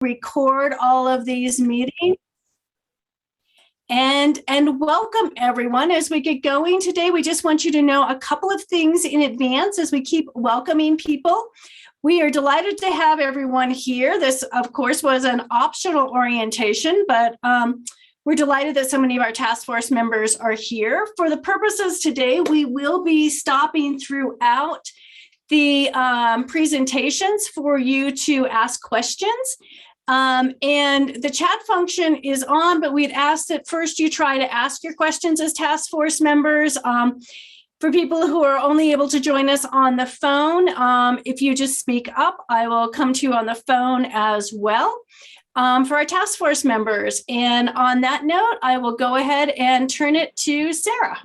record all of these meetings. And welcome everyone. As we get going today, we just want you to know a couple of things in advance as we keep welcoming people. We are delighted to have everyone here. This, of course, was an optional orientation, but we're delighted that so many of our task force members are here. For the purposes today, we will be stopping throughout the presentations for you to ask questions. And the chat function is on, but we'd ask that first you try to ask your questions as task force members. For people who are only able to join us on the phone, if you just speak up, I will come to you on the phone as well for our task force members. And on that note, I will go ahead and turn it to Sarah.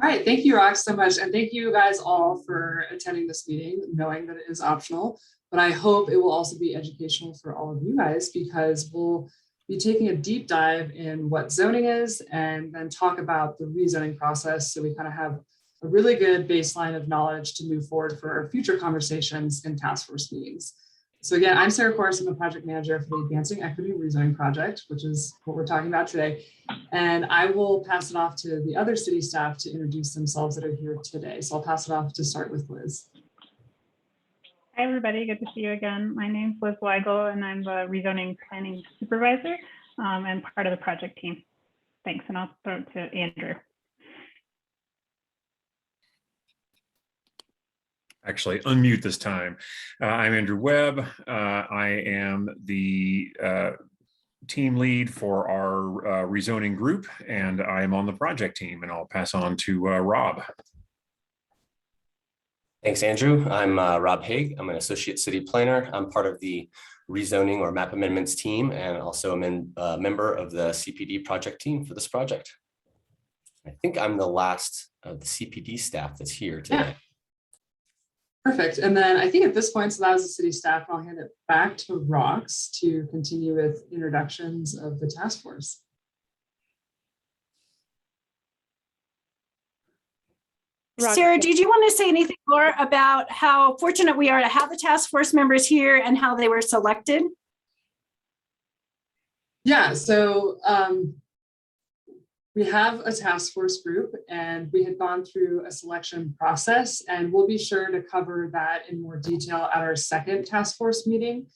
All right, thank you, Rox, so much. And thank you guys all for attending this meeting, knowing that it is optional. But I hope it will also be educational for all of you guys, because we'll be taking a deep dive in what zoning is and then talk about the rezoning process. So we kind of have a really good baseline of knowledge to move forward for our future conversations in task force meetings. So again, I'm Sarah Corse, I'm the project manager for the Advancing Equity Rezoning Project, which is what we're talking about today. And I will pass it off to the other city staff to introduce themselves that are here today. So I'll pass it off to start with Liz. Hi, everybody. Good to see you again. My name's Liz Weigel, and I'm the rezoning planning supervisor and part of the project team. Thanks, and I'll throw it to Andrew. Actually, unmute this time. I'm Andrew Webb. I am the team lead for our rezoning group, and I am on the project team, and I'll pass on to Rob. Thanks, Andrew. I'm Rob Haig. I'm an associate city planner. I'm part of the rezoning or map amendments team, and also a member of the CPD project team for this project. I think I'm the last of the CPD staff that's here today. Yeah. Perfect. And then I think at this point, so that was the city staff, I'll hand it back to Rox to continue with introductions of the task force. Sarah, did you want to say anything more about how fortunate we are to have the task force members here and how they were selected? Yeah, so we have a task force group, and we had gone through a selection process, and we'll be sure to cover that in more detail at our second task force meeting.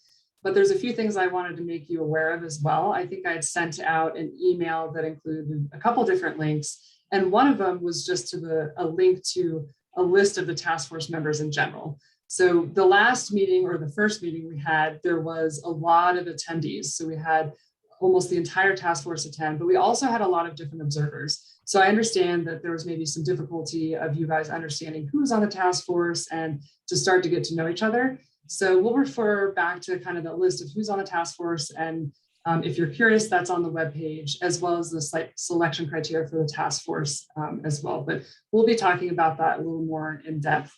But there's a few things I wanted to make you aware of as well. I think I had sent out an email that included a couple different links. And one of them was just to a link to a list of the task force members in general. So the last meeting, or the first meeting we had, there was a lot of attendees. So we had almost the entire task force attend, but we also had a lot of different observers. So I understand that there was maybe some difficulty of you guys understanding who's on the task force and to start to get to know each other. So we'll refer back to kind of the list of who's on the task force, and if you're curious, that's on the webpage, as well as the selection criteria for the task force as well. But we'll be talking about that a little more in depth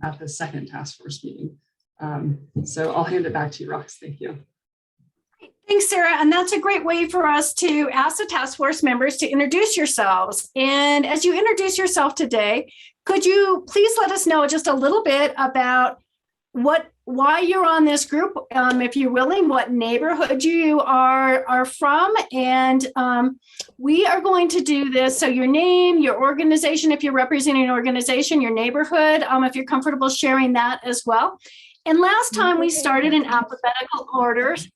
at the second task force meeting. So I'll hand it back to you, Rox. Thank you. Thanks, Sarah. And that's a great way for us to ask the task force members to introduce yourselves. And as you introduce yourself today, could you please let us know just a little bit about why you're on this group, if you're willing, what neighborhood you are from, and we are going to do this. So your name, your organization, if you're representing an organization, your neighborhood, if you're comfortable sharing that as well. And last time we started in alphabetical orders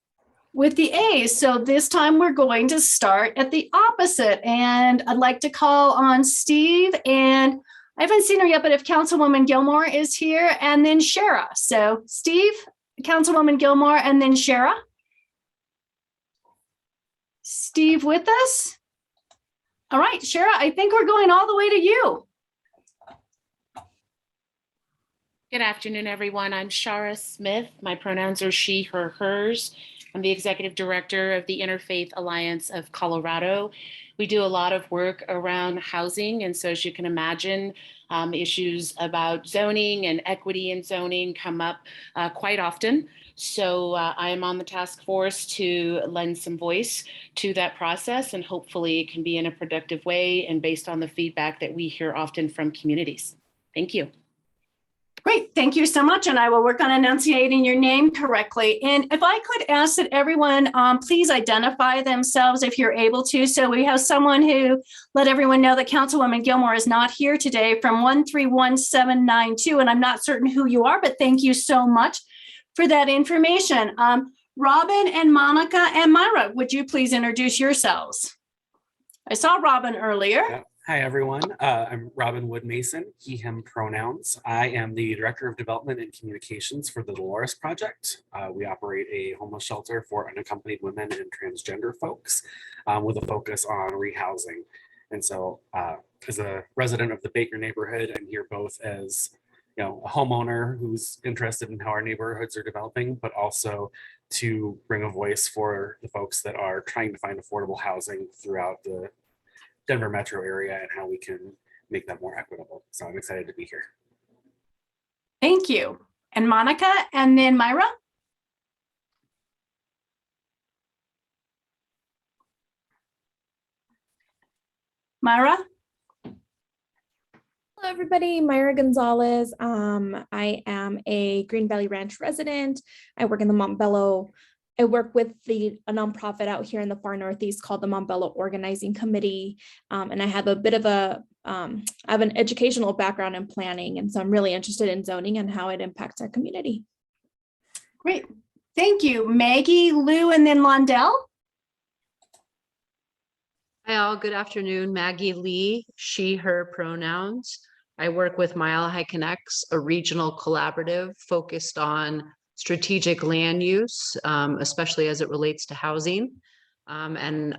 with the A's. So this time we're going to start at the opposite. And I'd like to call on Steve, and I haven't seen her yet, but if Councilwoman Gilmore is here, and then Sherri. So Steve, Councilwoman Gilmore, and then Sherri. Steve with us? All right, Sherri, I think we're going all the way to you. Good afternoon, everyone. I'm Sherri Smith. My pronouns are she, her, hers. I'm the executive director of the Interfaith Alliance of Colorado. We do a lot of work around housing, and so as you can imagine, issues about zoning and equity in zoning come up quite often. So I am on the task force to lend some voice to that process, and hopefully it can be in a productive way and based on the feedback that we hear often from communities. Thank you. Great, thank you so much. And I will work on enunciating your name correctly. And if I could ask that everyone please identify themselves if you're able to. So we have someone who let everyone know that Councilwoman Gilmore is not here today from 131792. And I'm not certain who you are, but thank you so much for that information. Robin and Monica and Myra, would you please introduce yourselves? I saw Robin earlier. Yeah. Hi, everyone. I'm Robin Wood Mason, he, him pronouns. I am the Director of Development and Communications for the Dolores Project. We operate a homeless shelter for unaccompanied women and transgender folks with a focus on rehousing. And so as a resident of the Baker neighborhood, I'm here both as a homeowner who's interested in how our neighborhoods are developing, but also to bring a voice for the folks that are trying to find affordable housing throughout the Denver metro area and how we can make that more equitable. So I'm excited to be here. Thank you. And Monica, and then Myra. Myra. Hello, everybody. Myra Gonzalez. I am a Green Valley Ranch resident. I work in the Montbello. I work with a nonprofit out here in the far Northeast called the Montbello Organizing Committee. And I have a bit of I have an educational background in planning. And so I'm really interested in zoning and how it impacts our community. Great. Thank you. Maggie, Lou, and then Londell. Hi all, good afternoon. Maggie Lee, she, her pronouns. I work with Mile High Connects, a regional collaborative focused on strategic land use, especially as it relates to housing. And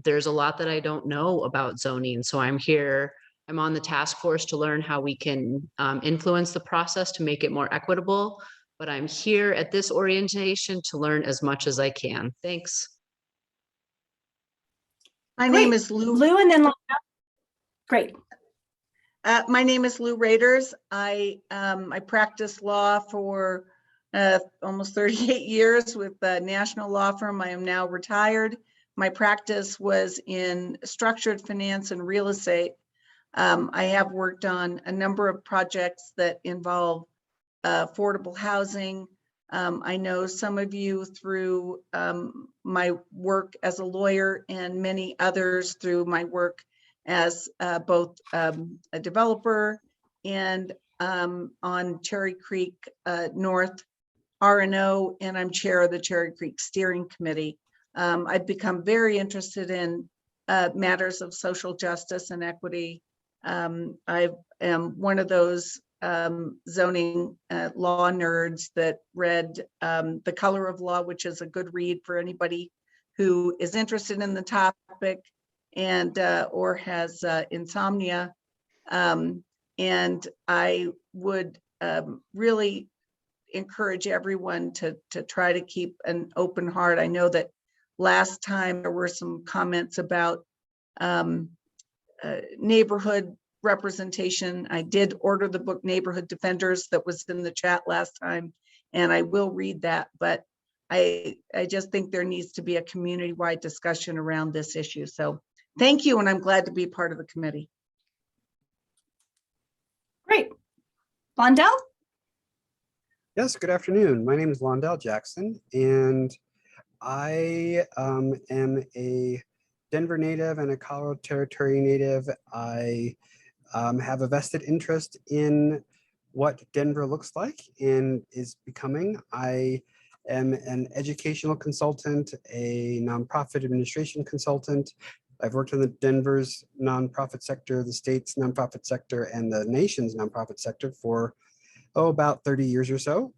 there's a lot that I don't know about zoning. So I'm here, I'm on the task force to learn how we can influence the process to make it more equitable. But I'm here at this orientation to learn as much as I can. Thanks. My name is Lou. Lou, and then Londell. Great. My name is Lou Raiders. I practiced law for almost 38 years with a national law firm. I am now retired. My practice was in structured finance and real estate. I have worked on a number of projects that involve affordable housing. I know some of you through my work as a lawyer and many others through my work as both a developer and on Cherry Creek North R&O, and I'm chair of the Cherry Creek Steering Committee. I've become very interested in matters of social justice and equity. I am one of those zoning law nerds that read The Color of Law, which is a good read for anybody who is interested in the topic and or has insomnia. And I would really encourage everyone to try to keep an open heart. I know that last time there were some comments about neighborhood representation. I did order the book Neighborhood Defenders that was in the chat last time, and I will read that, but I just think there needs to be a community-wide discussion around this issue. So thank you, and I'm glad to be part of the committee. Great. Londell? Yes, good afternoon. My name is Londell Jackson, and I am a Denver native and a Colorado Territory native. I have a vested interest in what Denver looks like and is becoming. I am an educational consultant, a nonprofit administration consultant. I've worked in the Denver's nonprofit sector, the state's nonprofit sector, and the nation's nonprofit sector for about 30 years or so.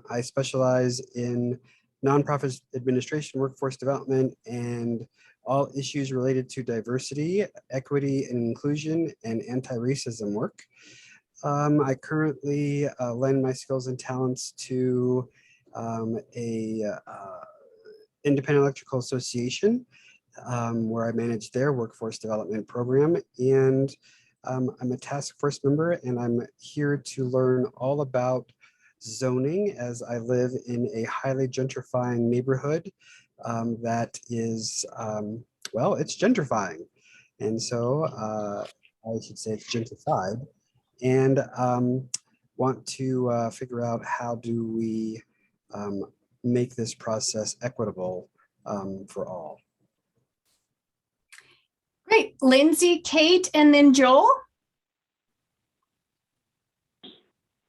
I specialize in nonprofit administration, workforce development, and all issues related to diversity, equity, and inclusion, and anti-racism work. I currently lend my skills and talents to a independent electrical association where I manage their workforce development program. And I'm a task force member, and I'm here to learn all about zoning as I live in a highly gentrifying neighborhood that is, well, it's gentrifying. And so I should say it's gentrified. And want to figure out how do we make this process equitable for all. Great. Lindsay, Kate, and then Joel.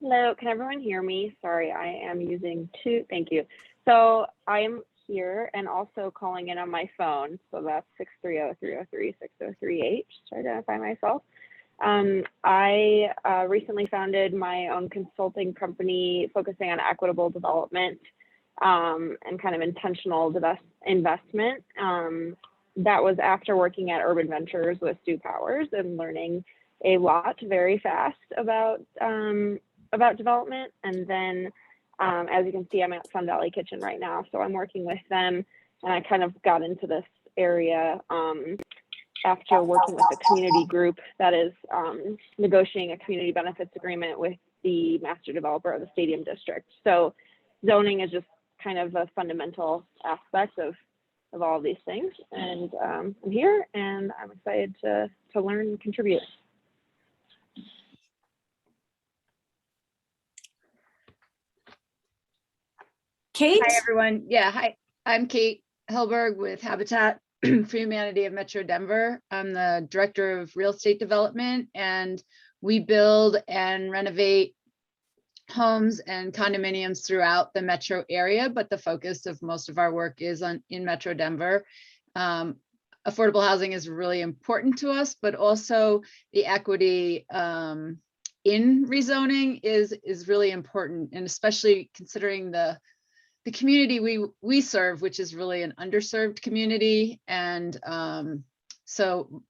Hello, can everyone hear me? Sorry, I am using two. Thank you. So I'm here and also calling in on my phone. So that's 630-303-6038 to identify myself. I recently founded my own consulting company focusing on equitable development and kind of intentional investment. That was after working at Urban Ventures with Stu Powers and learning a lot very fast about development. And then, as you can see, I'm at Sun Valley Kitchen right now. So I'm working with them, and I kind of got into this area after working with a community group that is negotiating a community benefits agreement with the master developer of the stadium district. So zoning is just kind of a fundamental aspect of all of these things. And I'm here and I'm excited to learn and contribute. Kate? Hi, everyone. Yeah, hi. I'm Kate Helberg with Habitat for Humanity of Metro Denver. I'm the Director of Real Estate Development, and we build and renovate homes and condominiums throughout the metro area, but the focus of most of our work is in Metro Denver. Affordable housing is really important to us, but also the equity in rezoning is really important, and especially considering the community we serve, which is really an underserved community. And so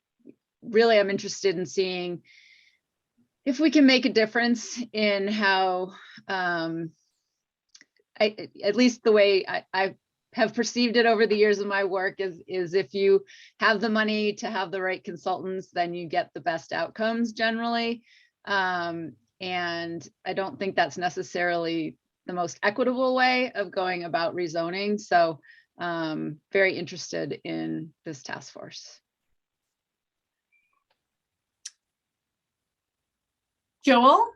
really I'm interested in seeing if we can make a difference in how, at least the way I have perceived it over the years of my work is if you have the money to have the right consultants, then you get the best outcomes generally. And I don't think that's necessarily the most equitable way of going about rezoning. So very interested in this task force. Joel?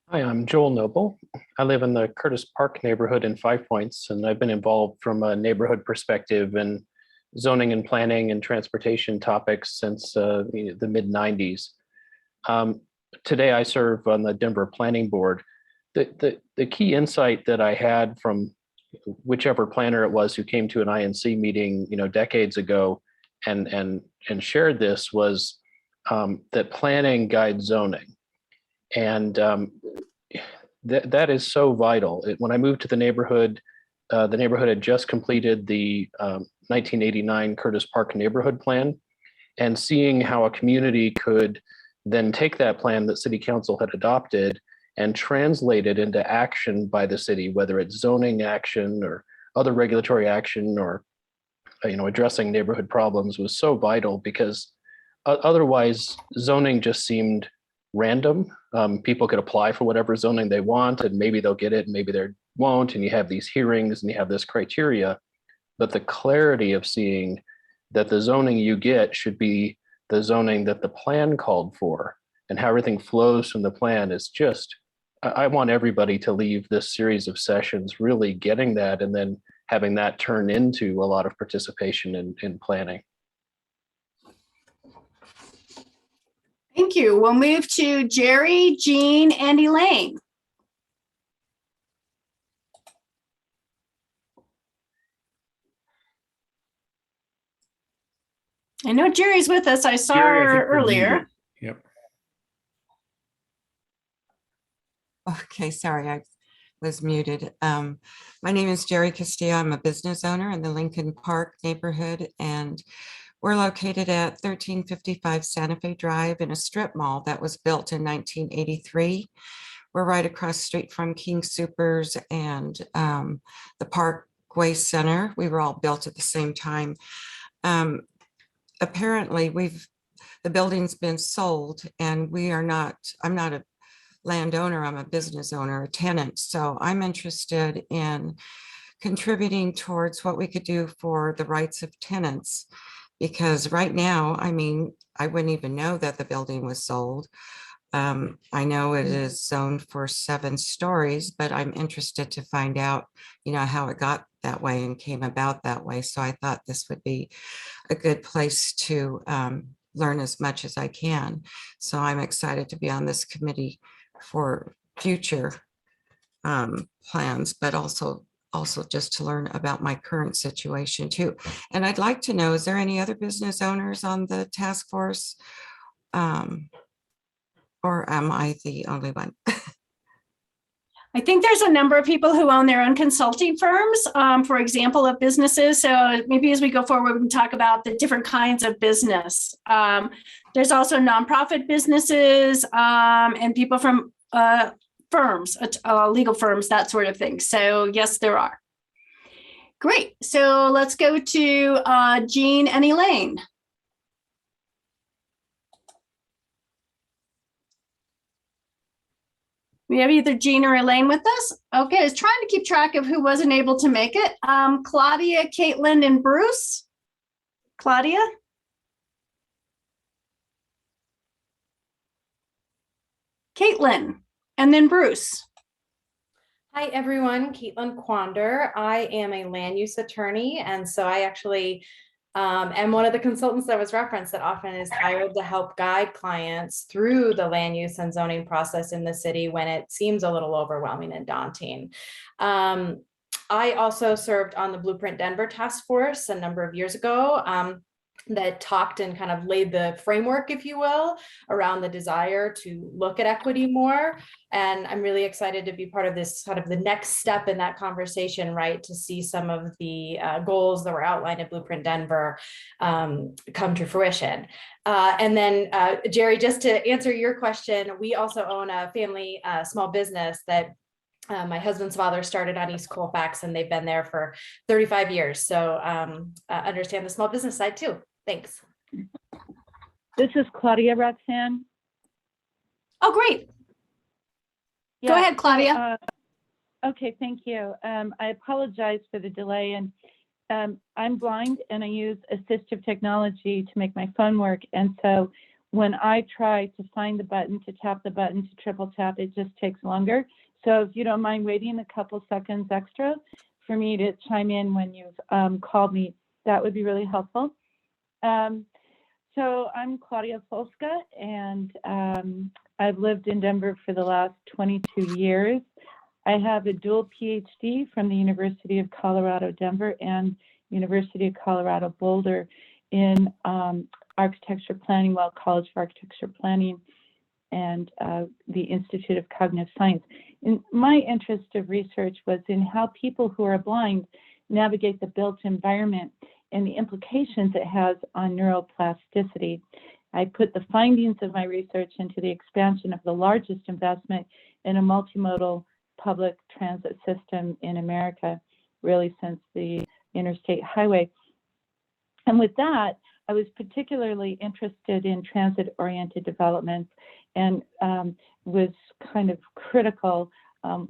Hi, I'm Joel Noble. I live in the Curtis Park neighborhood in Five Points, and I've been involved from a neighborhood perspective in zoning and planning and transportation topics since the mid-90s. Today, I serve on the Denver Planning Board. The key insight that I had from whichever planner it was who came to an INC meeting, decades ago, and shared this was that planning guides zoning. And that is so vital. When I moved to the neighborhood had just completed the 1989 Curtis Park neighborhood plan, and seeing how a community could then take that plan that city council had adopted and translate it into action by the city, whether it's zoning action or other regulatory action or addressing neighborhood problems, was so vital, because otherwise zoning just seemed random. People could apply for whatever zoning they want, and maybe they'll get it and maybe they won't, and you have these hearings and you have this criteria. But the clarity of seeing that the zoning you get should be the zoning that the plan called for, and how everything flows from the plan is just, I want everybody to leave this series of sessions really getting that, and then having that turn into a lot of participation in planning. Thank you. We'll move to Jerry, Jean, and Elaine. I know Jerry's with us. I saw Jerry, I her think you're earlier. muted. Yep. Okay, sorry, I was muted. My name is Jerry Castillo. I'm a business owner in the Lincoln Park neighborhood, and we're located at 1355 Santa Fe Drive in a strip mall that was built in 1983. We're right across the street from King Soopers and the Parkway Center. We were all built at the same time. Apparently, the building's been sold, and I'm not a landowner, I'm a business owner, a tenant. So I'm interested in contributing towards what we could do for the rights of tenants. Because right now, I wouldn't even know that the building was sold. I know it is zoned for 7 stories, but I'm interested to find out, how it got that way and came about that way. So I thought this would be a good place to learn as much as I can. So I'm excited to be on this committee for future plans, but also just to learn about my current situation too. And I'd like to know, is there any other business owners on the task force? Or am I the only one? I think there's a number of people who own their own consulting firms, for example, of businesses. So maybe as we go forward, we can talk about the different kinds of business. There's also nonprofit businesses and people from firms, legal firms, that sort of thing. So yes, there are. Great. So let's go to Jean and Elaine. We have either Jean or Elaine with us. Okay, I was trying to keep track of who wasn't able to make it. Claudia, Caitlin, and Bruce. Claudia? Caitlin, and then Bruce. Hi, everyone. Caitlin Quander. I am a land use attorney, and so I actually am one of the consultants that was referenced that often is hired to help guide clients through the land use and zoning process in the city when it seems a little overwhelming and daunting. I also served on the Blueprint Denver Task Force a number of years ago. That talked and kind of laid the framework, if you will, around the desire to look at equity more. And I'm really excited to be part of this kind of the next step in that conversation, right? To see some of the goals that were outlined at Blueprint Denver come to fruition. And then Jerry, just to answer your question, we also own a family small business that my husband's father started on East Colfax, and they've been there for 35 years. So understand the small business side too. Thanks. This is Claudia Roxanne. Oh, great. Yeah, go ahead, Claudia. Okay, thank you. I apologize for the delay, and I'm blind and I use assistive technology to make my phone work. And so when I try to find the button, to tap the button, to triple tap, it just takes longer. So if you don't mind waiting a couple seconds extra for me to chime in when you've called me, that would be really helpful. So I'm Claudia Folska, and I've lived in Denver for the last 22 years. I have a dual PhD from the University of Colorado, Denver and University of Colorado, Boulder in architecture planning, Well College for Architecture Planning, and the Institute of Cognitive Science. And my interest of research was in how people who are blind navigate the built environment and the implications it has on neuroplasticity. I put the findings of my research into the expansion of the largest investment in a multimodal public transit system in America, really since the interstate highway. And with that, I was particularly interested in transit-oriented developments and was kind of critical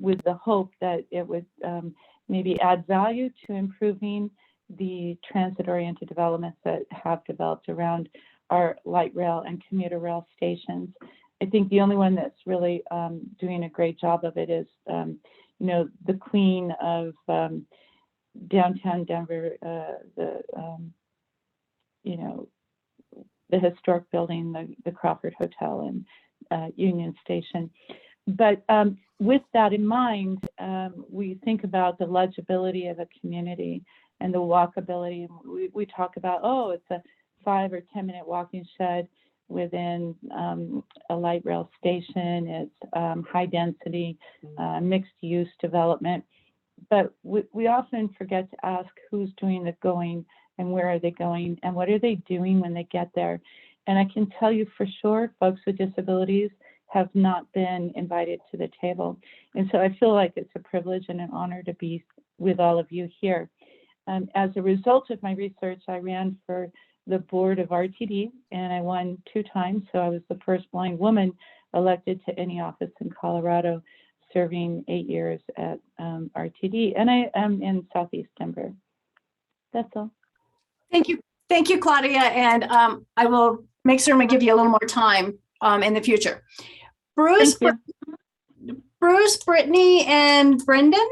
with the hope that it would maybe add value to improving the transit-oriented developments that have developed around our light rail and commuter rail stations. I think the only one that's really doing a great job of it is, the queen of downtown Denver, the historic building, the Crawford Hotel and Union Station. But with that in mind, we think about the legibility of a community and the walkability. We talk about, it's a 5 or 10 minute walking shed within a light rail station. It's high density, mixed use development. But we often forget to ask who's doing the going and where are they going and what are they doing when they get there. And I can tell you for sure, folks with disabilities have not been invited to the table. And so I feel like it's a privilege and an honor to be with all of you here. As a result of my research, I ran for the board of RTD and I won 2 times. So I was the first blind woman elected to any office in Colorado, serving 8 years at RTD. And I am in Southeast Denver. That's all. Thank you. Thank you, Claudia. And I will make sure I'm going to give you a little more time in the future. Bruce, Thank Bruce, Brittany, and Brendan.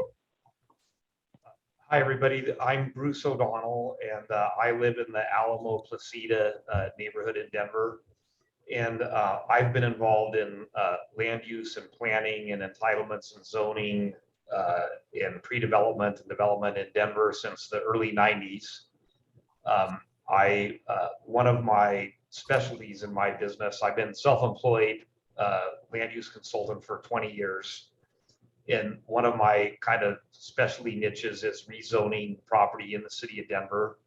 Hi, everybody. I'm Bruce O'Donnell, and I live in the Alamo Placida neighborhood in Denver. And I've been involved in land use and planning and entitlements and zoning and pre-development and development in Denver since the early 90s. One of my specialties in my business, I've been self-employed land use consultant for 20 years. And one of my kind of specialty niches is rezoning property in the city of Denver.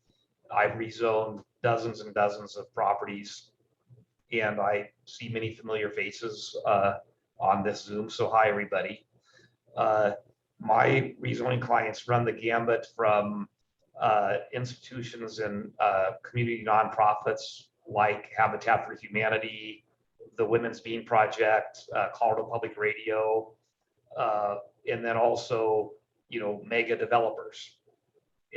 I've rezoned dozens and dozens of properties, and I see many familiar faces on this Zoom. So hi, everybody. My rezoning clients run the gambit from institutions and community nonprofits like Habitat for Humanity, the Women's Bean Project, Colorado Public Radio, and then also, mega developers.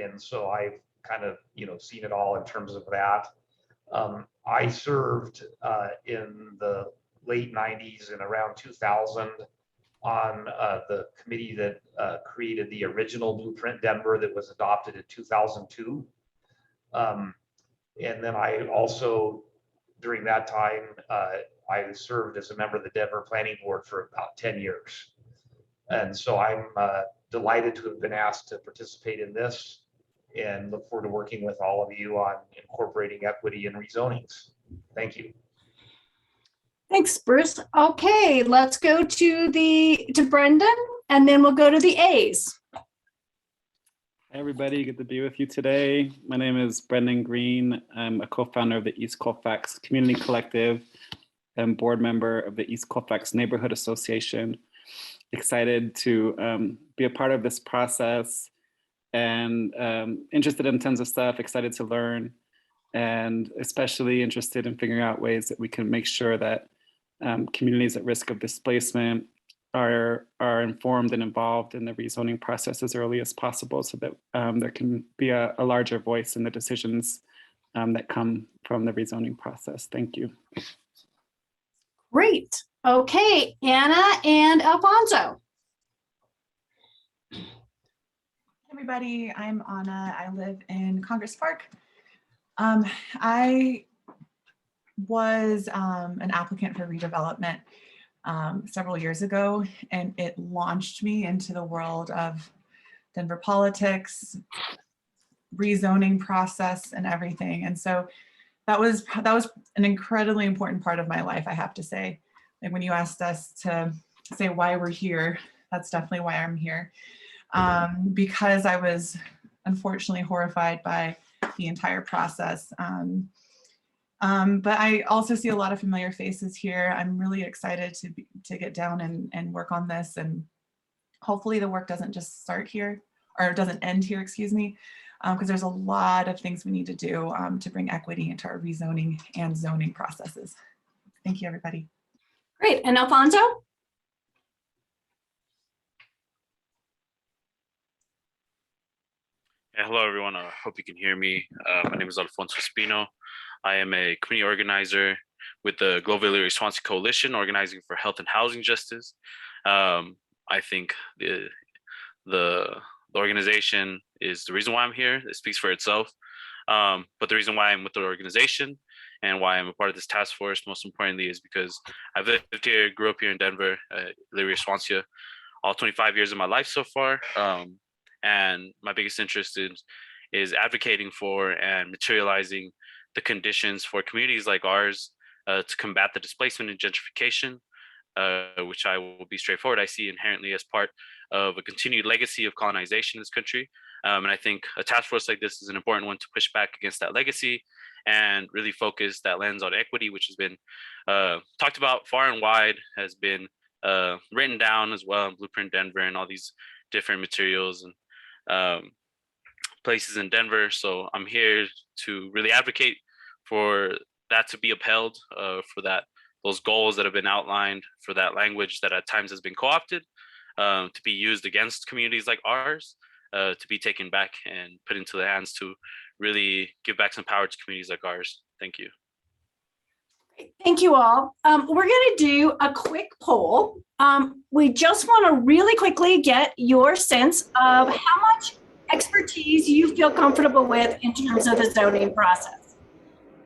And so I've kind of, seen it all in terms of that. I served in the late 90s and around 2000 on the committee that created the original Blueprint Denver that was adopted in 2002. And then I also, during that time, I served as a member of the Denver Planning Board for about 10 years. And so I'm delighted to have been asked to participate in this and look forward to working with all of you on incorporating equity in rezonings. Thank you. Thanks, Bruce. Okay, let's go to Brendan, and then we'll go to the A's. Hi, everybody. Good to be with you today. My name is Brendan Green. I'm a co-founder of the East Colfax Community Collective and board member of the East Colfax Neighborhood Association. Excited to be a part of this process and interested in tons of stuff, excited to learn, and especially interested in figuring out ways that we can make sure that communities at risk of displacement are informed and involved in the rezoning process as early as possible so that there can be a larger voice in the decisions that come from the rezoning process. Thank you. Great. Okay, Anna and Alfonso. Everybody, I'm Anna. I live in Congress Park. I was an applicant for redevelopment several years ago, and it launched me into the world of Denver politics, rezoning process, and everything. And so that was an incredibly important part of my life, I have to say. Like when you asked us to say why we're here, that's definitely why I'm here. Because I was unfortunately horrified by the entire process. But I also see a lot of familiar faces here. I'm really excited to get down and work on this. And hopefully the work doesn't just start here, or doesn't end here, excuse me, because there's a lot of things we need to do to bring equity into our rezoning and zoning processes. Thank you, everybody. Great. And Alfonso? Yeah, hello, everyone. I hope you can hear me. My name is Alfonso Espino. I am a community organizer with the Global Illegal Swansea Coalition, organizing for health and housing justice. I think the organization is the reason why I'm here. It speaks for itself. But the reason why I'm with the organization and why I'm a part of this task force, most importantly, is because I've lived here, grew up here in Denver, Illegal Swansea, all 25 years of my life so far. And my biggest interest is advocating for and materializing the conditions for communities like ours to combat the displacement and gentrification, which I will be straightforward, I see inherently as part of a continued legacy of colonization in this country. And I think a task force like this is an important one to push back against that legacy and really focus that lens on equity, which has been talked about far and wide, has been written down as well in Blueprint Denver and all these different materials and places in Denver. So I'm here to really advocate for that to be upheld, for those goals that have been outlined, for that language that at times has been co-opted, to be used against communities like ours, to be taken back and put into the hands to really give back some power to communities like ours. Thank you. Thank you all. We're going to do a quick poll. We just want to really quickly get your sense of how much expertise you feel comfortable with in terms of the zoning process.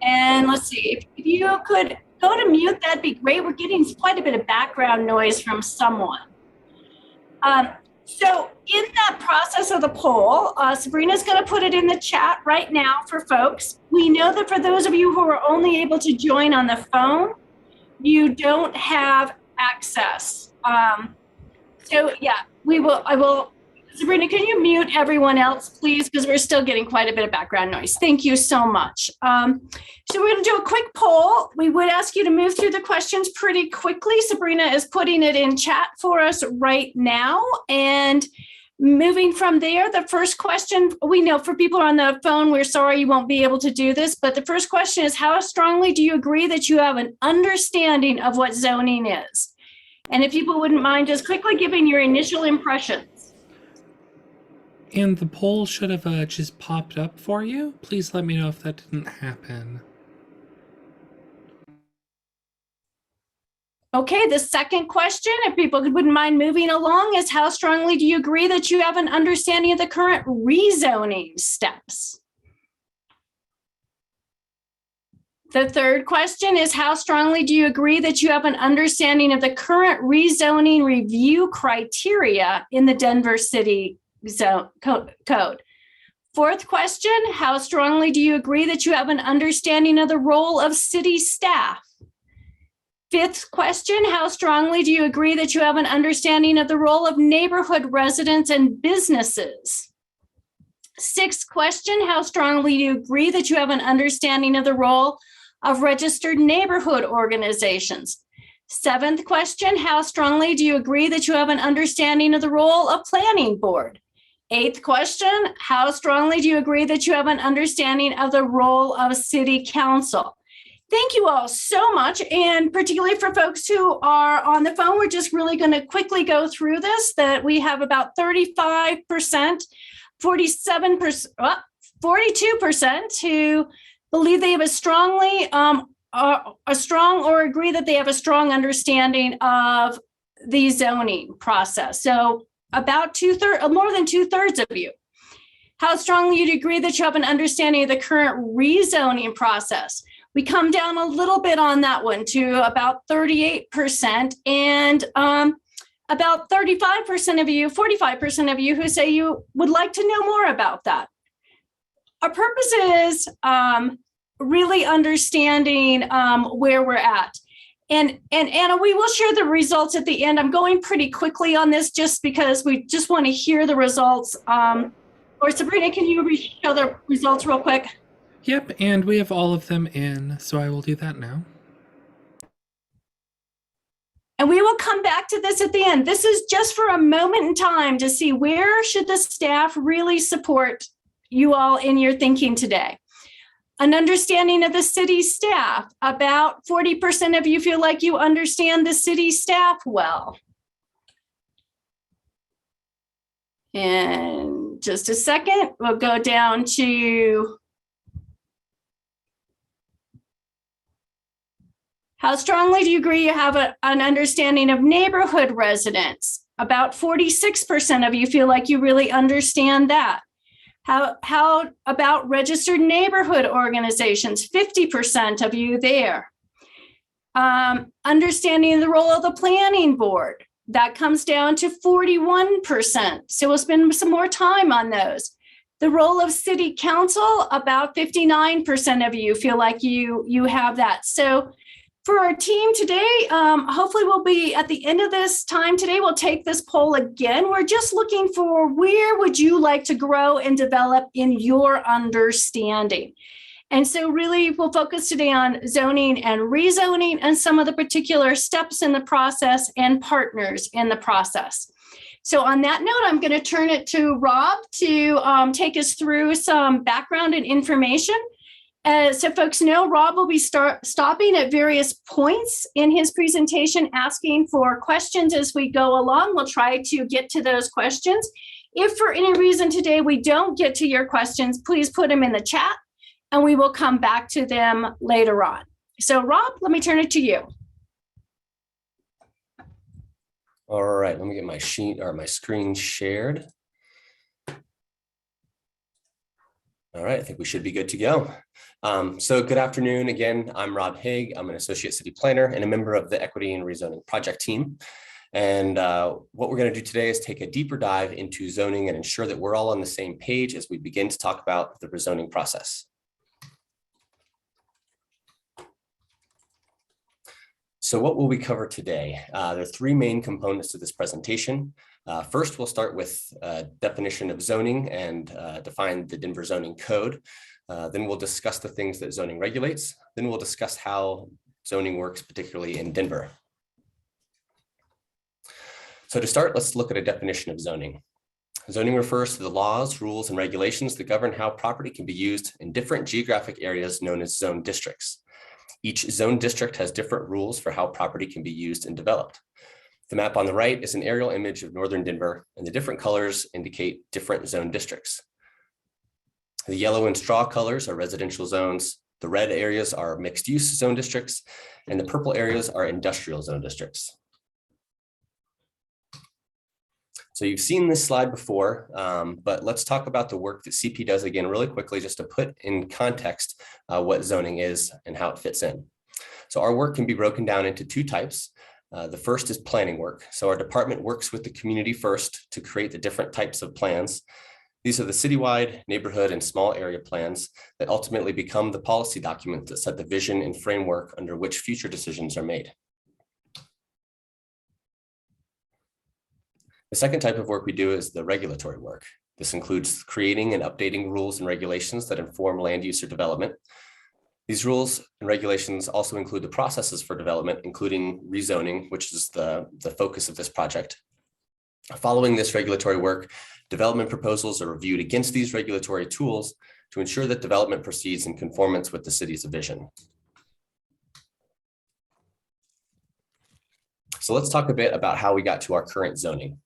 And let's see, if you could go to mute, that'd be great. We're getting quite a bit of background noise from someone. So in that process of the poll, Sabrina's going to put it in the chat right now for folks. We know that for those of you who are only able to join on the phone, you don't have access. So yeah, I will, Sabrina, can you mute everyone else, please? Because we're still getting quite a bit of background noise. Thank you so much. So we're going to do a quick poll. We would ask you to move through the questions pretty quickly. Sabrina is putting it in chat for us right now. And moving from there, the first question, we know for people on the phone, we're sorry you won't be able to do this, but the first question is, how strongly do you agree that you have an understanding of what zoning is? And if people wouldn't mind just quickly giving your initial impressions. And the poll should have just popped up for you. Please let me know if that didn't happen. Okay, the second question, if people wouldn't mind moving along, is how strongly do you agree that you have an understanding of the current rezoning steps? The third question is, how strongly do you agree that you have an understanding of the current rezoning review criteria in the Denver City Zone Code? Fourth question, how strongly do you agree that you have an understanding of the role of city staff? Fifth question, how strongly do you agree that you have an understanding of the role of neighborhood residents and businesses? Sixth question, how strongly do you agree that you have an understanding of the role of registered neighborhood organizations? Seventh question, how strongly do you agree that you have an understanding of the role of planning board? Eighth question, how strongly do you agree that you have an understanding of the role of city council? Thank you all so much. And particularly for folks who are on the phone, we're just really going to quickly go through this, that we have about 35%, 47%, 42% who believe they have a strong or agree that they have a strong understanding of the zoning process. So about more than 2/3 of you. How strongly do you agree that you have an understanding of the current rezoning process? We come down a little bit on that one to about 38%, and about 35% of you, 45% of you who say you would like to know more about that. Our purpose is really understanding where we're at. And Anna, we will share the results at the end. I'm going pretty quickly on this just because we just want to hear the results. Or Sabrina, can you show the results real quick? Yep, and we have all of them in, so I will do that now. And we will come back to this at the end. This is just for a moment in time to see where should the staff really support you all in your thinking today. An understanding of the city staff. About 40% of you feel like you understand the city staff well. And just a second, we'll go down to how strongly do you agree you have an understanding of neighborhood residents? About 46% of you feel like you really understand that. How about registered neighborhood organizations? 50% of you there. Understanding the role of the planning board. That comes down to 41%. So we'll spend some more time on those. The role of city council, about 59% of you feel like you have that. So for our team today, hopefully we'll be at the end of this time today, we'll take this poll again. We're just looking for where would you like to grow and develop in your understanding. And so really we'll focus today on zoning and rezoning and some of the particular steps in the process and partners in the process. So on that note, I'm going to turn it to Rob to take us through some background and information. So folks know, Rob will be stopping at various points in his presentation, asking for questions as we go along. We'll try to get to those questions. If for any reason today we don't get to your questions, please put them in the chat and we will come back to them later on. So Rob, let me turn it to you. All right, let me get my sheet or my screen shared. All right, I think we should be good to go. So good afternoon again. I'm Rob Haig. I'm an associate city planner and a member of the Equity and Rezoning Project team. And what we're going to do today is take a deeper dive into zoning and ensure that we're all on the same page as we begin to talk about the rezoning process. So what will we cover today? There are three main components to this presentation. First, we'll start with a definition of zoning and define the Denver zoning code. Then we'll discuss the things that zoning regulates. Then we'll discuss how zoning works, particularly in Denver. So to start, let's look at a definition of zoning. Zoning refers to the laws, rules, and regulations that govern how property can be used in different geographic areas known as zone districts. Each zone district has different rules for how property can be used and developed. The map on the right is an aerial image of northern Denver, and the different colors indicate different zone districts. The yellow and straw colors are residential zones, the red areas are mixed-use zone districts, and the purple areas are industrial zone districts. So you've seen this slide before, but let's talk about the work that CP does again really quickly, just to put in context what zoning is and how it fits in. So our work can be broken down into two types. The first is planning work. So our department works with the community first to create the different types of plans. These are the citywide, neighborhood, and small area plans that ultimately become the policy documents that set the vision and framework under which future decisions are made. The second type of work we do is the regulatory work. This includes creating and updating rules and regulations that inform land use or development. These rules and regulations also include the processes for development, including rezoning, which is the focus of this project. Following this regulatory work, development proposals are reviewed against these regulatory tools to ensure that development proceeds in conformance with the city's vision. So let's talk a bit about how we got to our current zoning.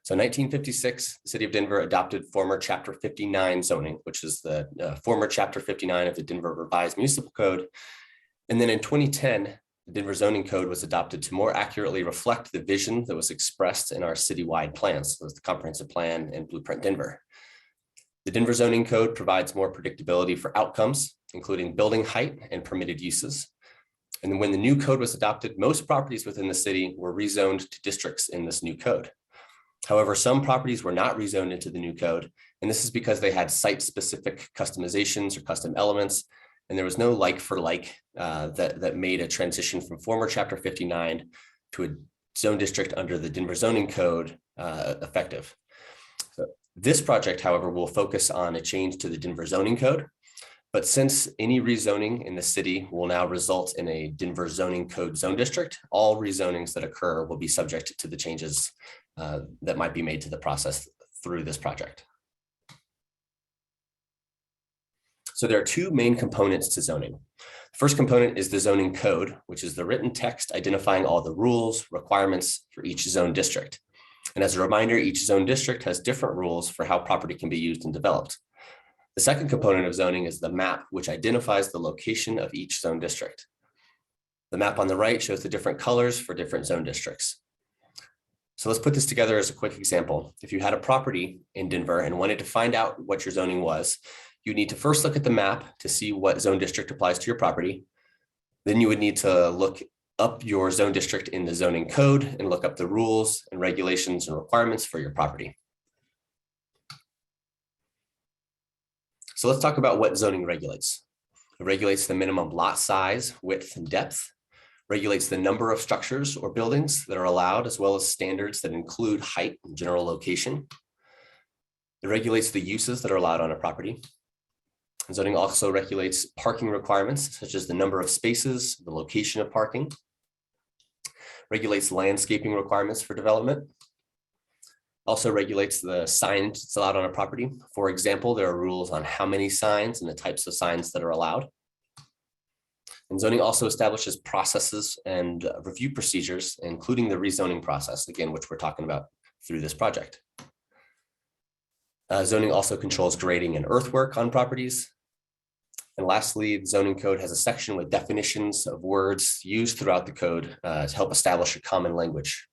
So in 1956, the city of Denver adopted former Chapter 59 zoning, which is the former Chapter 59 of the Denver Revised Municipal Code. And then in 2010, the Denver zoning code was adopted to more accurately reflect the vision that was expressed in our citywide plans, so the comprehensive plan and Blueprint Denver. The Denver zoning code provides more predictability for outcomes, including building height and permitted uses. And when the new code was adopted, most properties within the city were rezoned to districts in this new code. However, some properties were not rezoned into the new code, and this is because they had site-specific customizations or custom elements, and there was no like for like that made a transition from former Chapter 59 to a zone district under the Denver zoning code effective. So this project, however, will focus on a change to the Denver zoning code, but since any rezoning in the city will now result in a Denver zoning code zone district, all rezonings that occur will be subject to the changes that might be made to the process through this project. So there are two main components to zoning. The first component is the zoning code, which is the written text identifying all the rules, requirements for each zone district. And as a reminder, each zone district has different rules for how property can be used and developed. The second component of zoning is the map, which identifies the location of each zone district. The map on the right shows the different colors for different zone districts. So let's put this together as a quick example. If you had a property in Denver and wanted to find out what your zoning was, you need to first look at the map to see what zone district applies to your property. Then you would need to look up your zone district in the zoning code and look up the rules and regulations and requirements for your property. So let's talk about what zoning regulates. It regulates the minimum lot size, width, and depth, regulates the number of structures or buildings that are allowed, as well as standards that include height and general location. It regulates the uses that are allowed on a property. Zoning also regulates parking requirements, such as the number of spaces, the location of parking. Regulates landscaping requirements for development. Also regulates the signage that's allowed on a property. For example, there are rules on how many signs and the types of signs that are allowed. And zoning also establishes processes and review procedures, including the rezoning process, again, which we're talking about through this project. Zoning also controls grading and earthwork on properties. And lastly, the zoning code has a section with definitions of words used throughout the code to help establish a common language.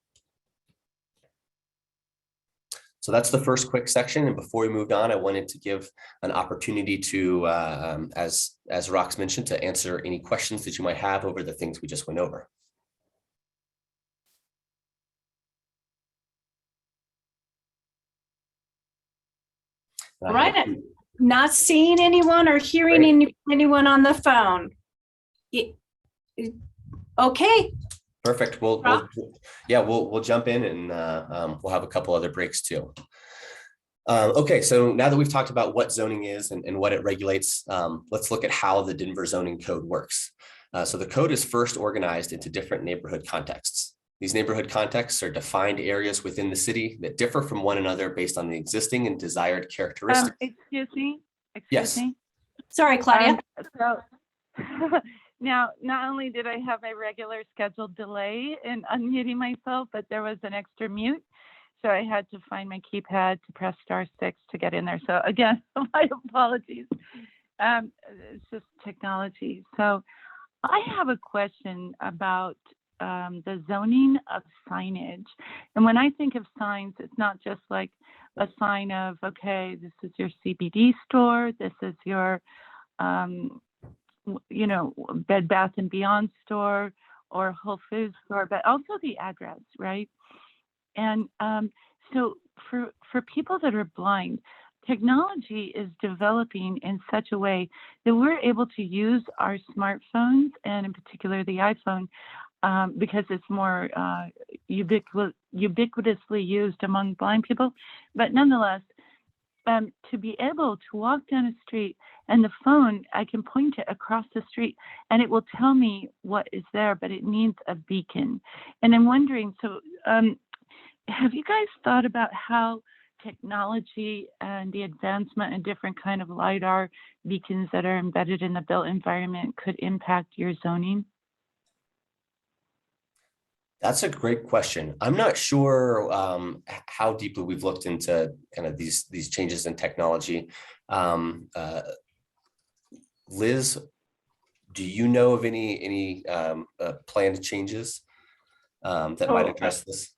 So that's the first quick section. And before we moved on, I wanted to give an opportunity to, as Rox mentioned, to answer any questions that you might have over the things we just went over. All right. Not seeing anyone or hearing anyone on the phone. Okay. Perfect. We'll jump in and we'll have a couple other breaks too. Okay, so now that we've talked about what zoning is and what it regulates, let's look at how the Denver zoning code works. So the code is first organized into different neighborhood contexts. These neighborhood contexts are defined areas within the city that differ from one another based on the existing and desired characteristics. Excuse me. Yes. Sorry, Claudia. So now, not only did I have my regular scheduled delay in unmuting myself, but there was an extra mute. So I had to find my keypad to press *6 to get in there. So again, my apologies. It's just technology. So I have a question about the zoning of signage. And when I think of signs, it's not just like a sign of, okay, this is your CBD store, this is your, Bed Bath and Beyond store or Whole Foods store, but also the address, right? And so for people that are blind, technology is developing in such a way that we're able to use our smartphones, and in particular the iPhone, because it's more ubiquitously used among blind people. But nonetheless, to be able to walk down a street and the phone, I can point it across the street and it will tell me what is there, but it needs a beacon. And I'm wondering, so have you guys thought about how technology and the advancement in different kind of LiDAR beacons that are embedded in the built environment could impact your zoning? That's a great question. I'm not sure how deeply we've looked into kind of these changes in technology. Liz, do you know of any planned changes that might address this?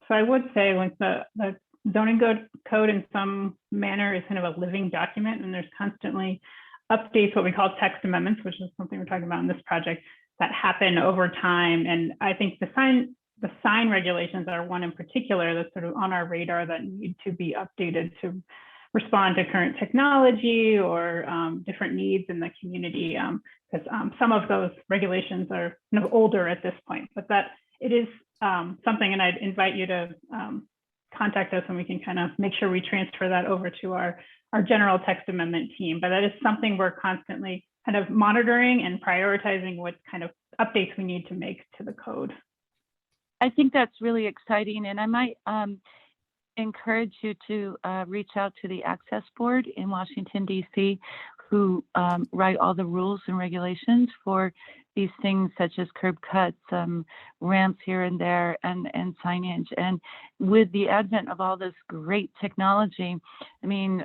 So I would say like the zoning code in some manner is kind of a living document, and there's constantly updates, what we call text amendments, which is something we're talking about in this project, that happen over time. And I think the sign regulations are one in particular that's sort of on our radar that need to be updated to respond to current technology or different needs in the community, because some of those regulations are kind of older at this point, but that it is something, and I'd invite you to contact us and we can kind of make sure we transfer that over to our general text amendment team. But that is something we're constantly kind of monitoring and prioritizing what kind of updates we need to make to the code. I think that's really exciting, and I might encourage you to reach out to the Access Board in Washington, D.C., who write all the rules and regulations for these things such as curb cuts, ramps here and there, and signage. And with the advent of all this great technology, I mean,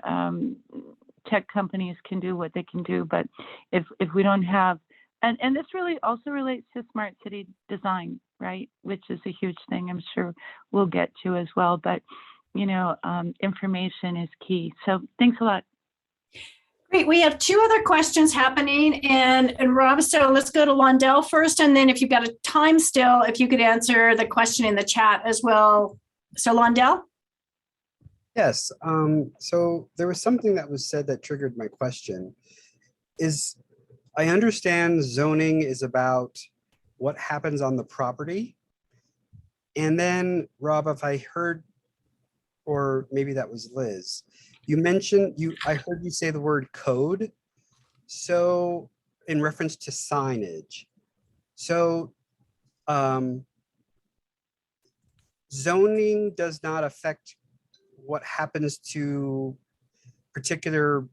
tech companies can do what they can do, but if we don't have, and this really also relates to smart city design, right? Which is a huge thing I'm sure we'll get to as well, but information is key. So thanks a lot. Great. We have two other questions happening, and Rob, so let's go to Londell first, and then if you've got a time still, if you could answer the question in the chat as well. So Londell? Yes. So there was something that was said that triggered my question. I understand zoning is about what happens on the property. And then, Rob, if I heard, or maybe that was Liz, you mentioned, I heard you say the word code. So in reference to signage. So zoning does not affect what happens to particular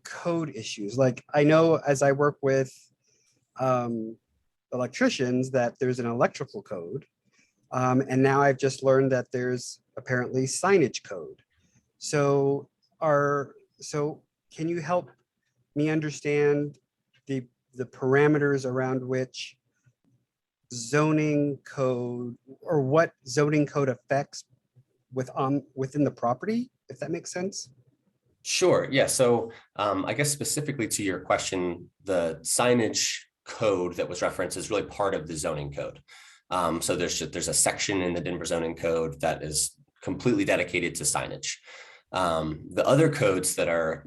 code issues. Like I know as I work with electricians that there's an electrical code. And now I've just learned that there's apparently signage code. So can you help me understand the parameters around which zoning code or what zoning code affects within the property, if that makes sense? Sure. Yeah. So I guess specifically to your question, the signage code that was referenced is really part of the zoning code. So there's a section in the Denver zoning code that is completely dedicated to signage. The other codes that are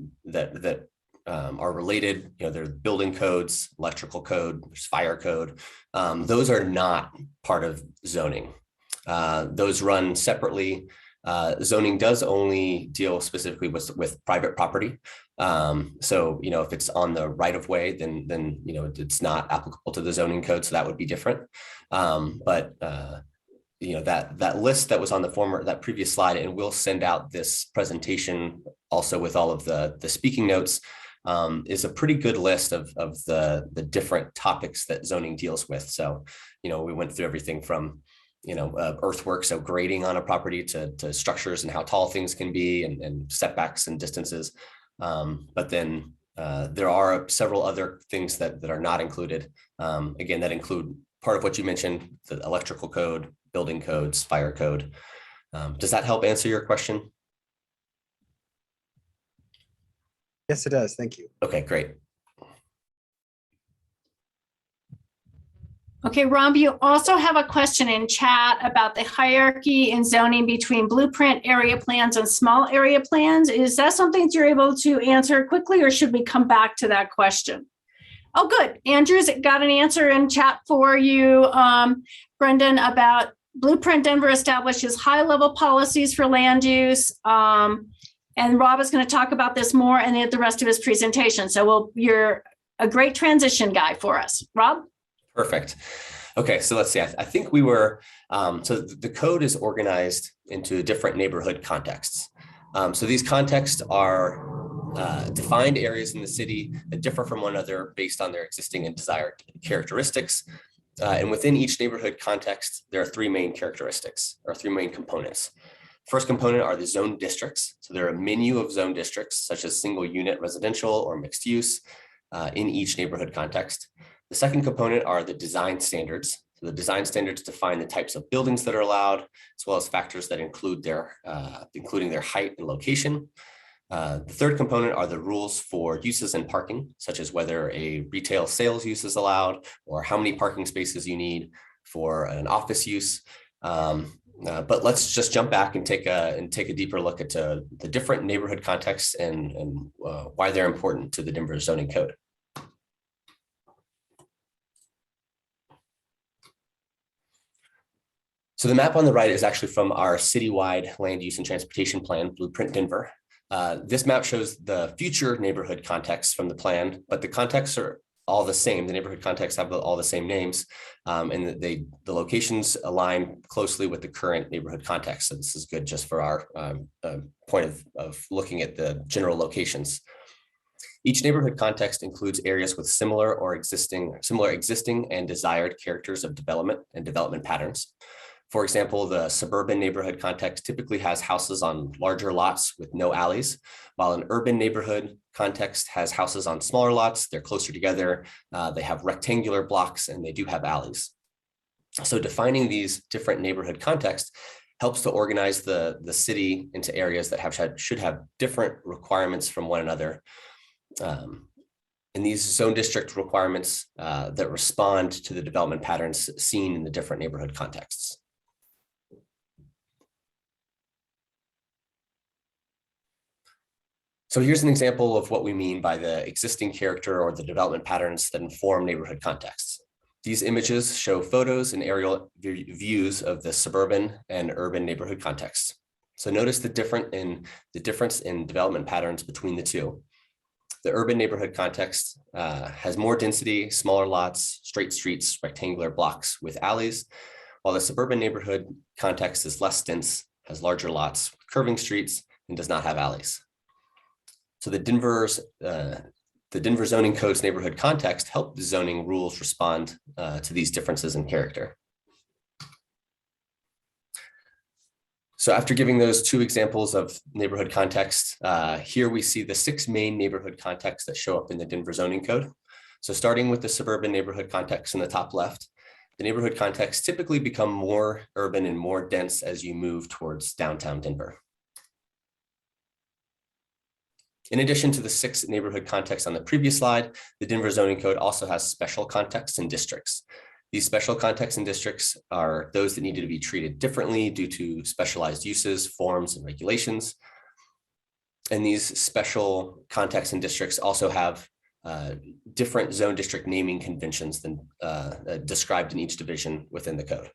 related, there's building codes, electrical code, there's fire code. Those are not part of zoning. Those run separately. Zoning does only deal specifically with private property. So, if it's on the right of way, then it's not applicable to the zoning code. So that would be different. But that list that was on that previous slide, and we'll send out this presentation also with all of the speaking notes, is a pretty good list of the different topics that zoning deals with. So, we went through everything from earthwork, so grading on a property, to structures and how tall things can be, and setbacks and distances. But then there are several other things that are not included. Again, that include part of what you mentioned, the electrical code, building codes, fire code. Does that help answer your question? Yes, it does. Thank you. Okay, great. Okay, Rob, you also have a question in chat about the hierarchy in zoning between blueprint area plans and small area plans. Is that something that you're able to answer quickly, or should we come back to that question? Oh, good. Andrew's got an answer in chat for you, Brendan, about Blueprint Denver establishes high-level policies for land use. And Rob is going to talk about this more in the rest of his presentation. So you're a great transition guy for us. Rob? Perfect. Okay, so let's see. I think we were, so the code is organized into different neighborhood contexts. So these contexts are defined areas in the city that differ from one another based on their existing and desired characteristics. And within each neighborhood context, there are three main characteristics, or three main components. First component are the zone districts. So there are a menu of zone districts, such as single unit residential or mixed use in each neighborhood context. The second component are the design standards. So the design standards define the types of buildings that are allowed, as well as factors that include including their height and location. The third component are the rules for uses and parking, such as whether a retail sales use is allowed or how many parking spaces you need for an office use. But let's just jump back and take a deeper look at the different neighborhood contexts and why they're important to the Denver zoning code. So the map on the right is actually from our citywide land use and transportation plan, Blueprint Denver. This map shows the future neighborhood contexts from the plan, but the contexts are all the same. The neighborhood contexts have all the same names, and the locations align closely with the current neighborhood context. So this is good just for our point of looking at the general locations. Each neighborhood context includes areas with similar existing and desired characters of development and development patterns. For example, the suburban neighborhood context typically has houses on larger lots with no alleys, while an urban neighborhood context has houses on smaller lots. They're closer together. They have rectangular blocks, and they do have alleys. So defining these different neighborhood contexts helps to organize the city into areas that should have different requirements from one another. And these zone district requirements that respond to the development patterns seen in the different neighborhood contexts. So here's an example of what we mean by the existing character or the development patterns that inform neighborhood contexts. These images show photos and aerial views of the suburban and urban neighborhood contexts. So notice the difference in development patterns between the two. The urban neighborhood context has more density, smaller lots, straight streets, rectangular blocks with alleys, while the suburban neighborhood context is less dense, has larger lots, curving streets, and does not have alleys. So the Denver zoning code's neighborhood context help the zoning rules respond to these differences in character. So after giving those two examples of neighborhood context, here we see the 6 main neighborhood contexts that show up in the Denver zoning code. So starting with the suburban neighborhood context in the top left, the neighborhood contexts typically become more urban and more dense as you move towards downtown Denver. In addition to the 6 neighborhood contexts on the previous slide, the Denver zoning code also has special contexts and districts. These special contexts and districts are those that needed to be treated differently due to specialized uses, forms, and regulations. And these special contexts and districts also have different zone district naming conventions than described in each division within the code.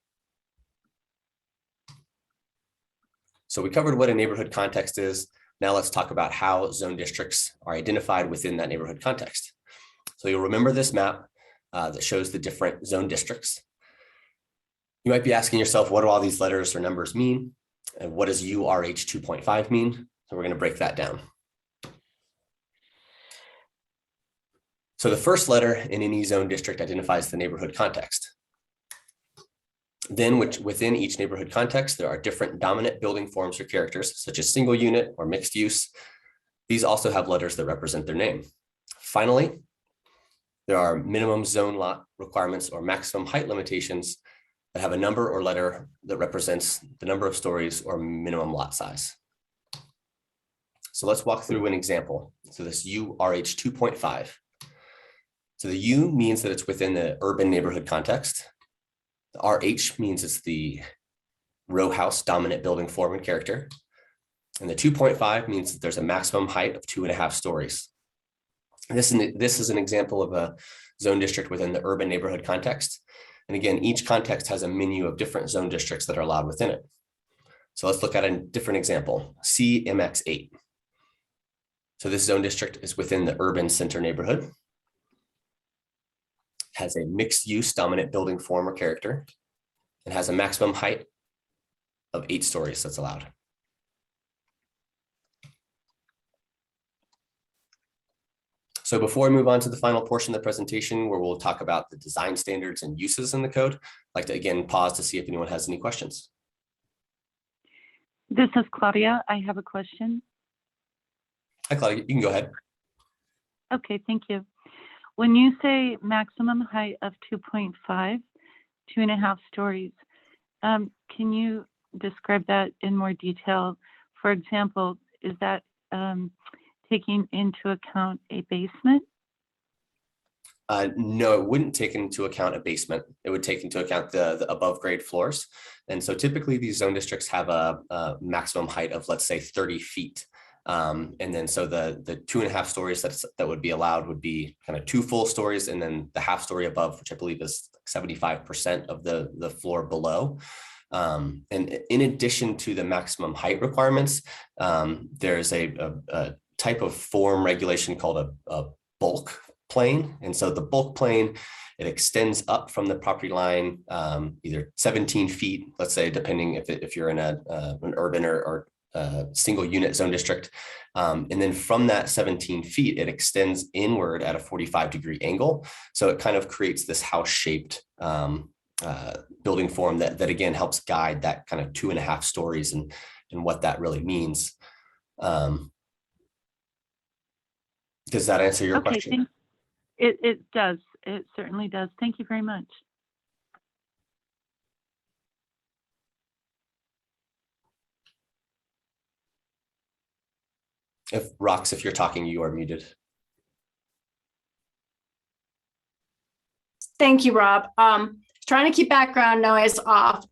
So we covered what a neighborhood context is. Now let's talk about how zone districts are identified within that neighborhood context. So you'll remember this map that shows the different zone districts. You might be asking yourself, what do all these letters or numbers mean? And what does URH 2.5 mean? So we're going to break that down. So the first letter in any zone district identifies the neighborhood context. Then within each neighborhood context, there are different dominant building forms or characters, such as single unit or mixed use. These also have letters that represent their name. Finally, there are minimum zone lot requirements or maximum height limitations that have a number or letter that represents the number of stories or minimum lot size. So let's walk through an example. So this URH 2.5. So the U means that it's within the urban neighborhood context. The RH means it's the row house dominant building form and character. And the 2.5 means that there's a maximum height of 2.5 stories. And this is an example of a zone district within the urban neighborhood context. And again, each context has a menu of different zone districts that are allowed within it. So let's look at a different example, CMX8. So this zone district is within the urban center neighborhood. Has a mixed use dominant building form or character, and has a maximum height of 8 stories that's allowed. So before we move on to the final portion of the presentation, where we'll talk about the design standards and uses in the code, I'd like to again pause to see if anyone has any questions. This is Claudia. I have a question. Hi, Claudia, you can go ahead. Okay, thank you. When you say maximum height of 2.5, 2.5 stories, can you describe that in more detail? For example, is that taking into account a basement? No, it wouldn't take into account a basement. It would take into account the above grade floors. And so typically these zone districts have a maximum height of, let's say, 30 feet. And then so the 2.5 stories that would be allowed would be kind of 2 full stories, and then the half story above, which I believe is 75% of the floor below. And in addition to the maximum height requirements, there's a type of form regulation called a bulk plane. And so the bulk plane, it extends up from the property line, either 17 feet, let's say, depending if you're in an urban or single unit zone district. And then from that 17 feet, it extends inward at a 45-degree angle. So it kind of creates this house-shaped building form that again helps guide that kind of 2.5 stories and what that really means. Does that answer your question? It does. It certainly does. Thank you very much. If you're talking, you are muted. Thank you, Rob. Trying to keep background noise off.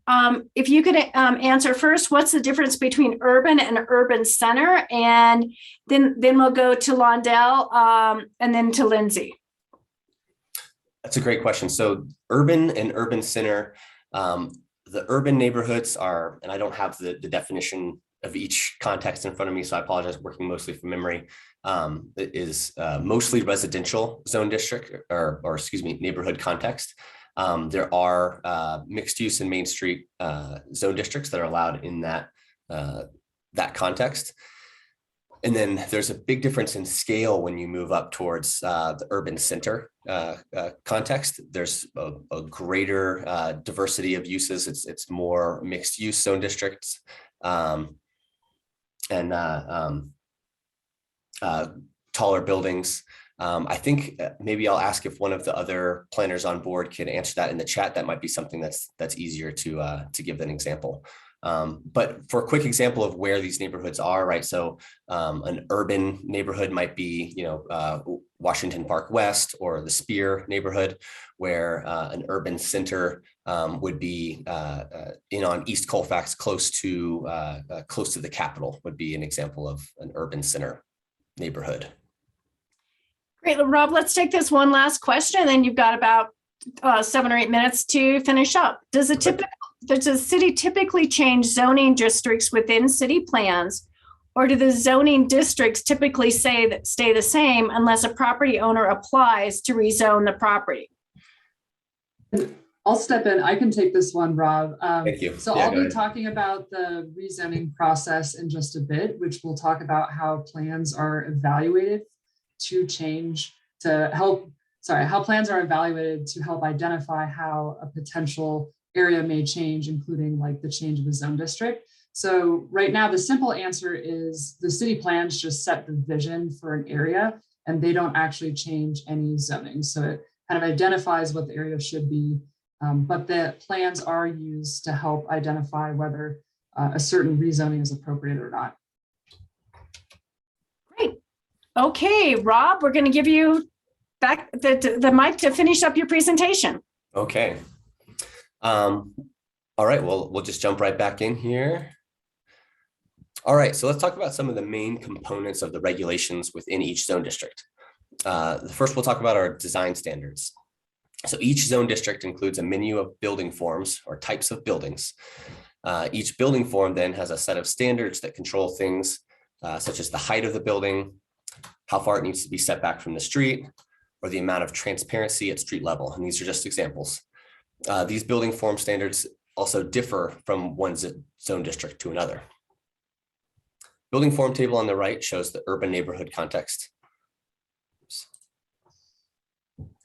If you could answer first, what's the difference between urban and urban center? And then we'll go to Londell and then to Lindsay. That's a great question. So urban and urban center, the urban neighborhoods are, and I don't have the definition of each context in front of me, so I apologize, working mostly from memory, it is mostly residential zone district or excuse me, neighborhood context. There are mixed use and Main Street zone districts that are allowed in that context. And then there's a big difference in scale when you move up towards the urban center context. There's a greater diversity of uses. It's more mixed use zone districts. And taller buildings. I think maybe I'll ask if one of the other planners on board can answer that in the chat. That might be something that's easier to give an example. But for a quick example of where these neighborhoods are, right? So an urban neighborhood might be, Washington Park West or the Spear neighborhood, where an urban center would be in on East Colfax, close to the Capitol, would be an example of an urban center neighborhood. Great, Rob, let's take this one last question, and then you've got about 7 or 8 minutes to finish up. Does the city typically change zoning districts within city plans, or do the zoning districts typically stay the same unless a property owner applies to rezone the property? I'll step in. I can take this one, Rob. Thank you. So Yeah, I'll go be ahead. talking about the rezoning process in just a bit, which will talk about how plans are evaluated how plans are evaluated to help identify how a potential area may change, including like the change of the zone district. So right now, the simple answer is the city plans just set the vision for an area and they don't actually change any zoning. So it kind of identifies what the area should be, but the plans are used to help identify whether a certain rezoning is appropriate or not. Great. Okay, Rob, we're going to give you back the mic to finish up your presentation. Okay. All right, well, we'll just jump right back in here. All right, so let's talk about some of the main components of the regulations within each zone district. First, we'll talk about our design standards. So each zone district includes a menu of building forms or types of buildings. Each building form then has a set of standards that control things such as the height of the building, how far it needs to be set back from the street, or the amount of transparency at street level. And these are just examples. These building form standards also differ from one zone district to another. Building form table on the right shows the urban neighborhood context.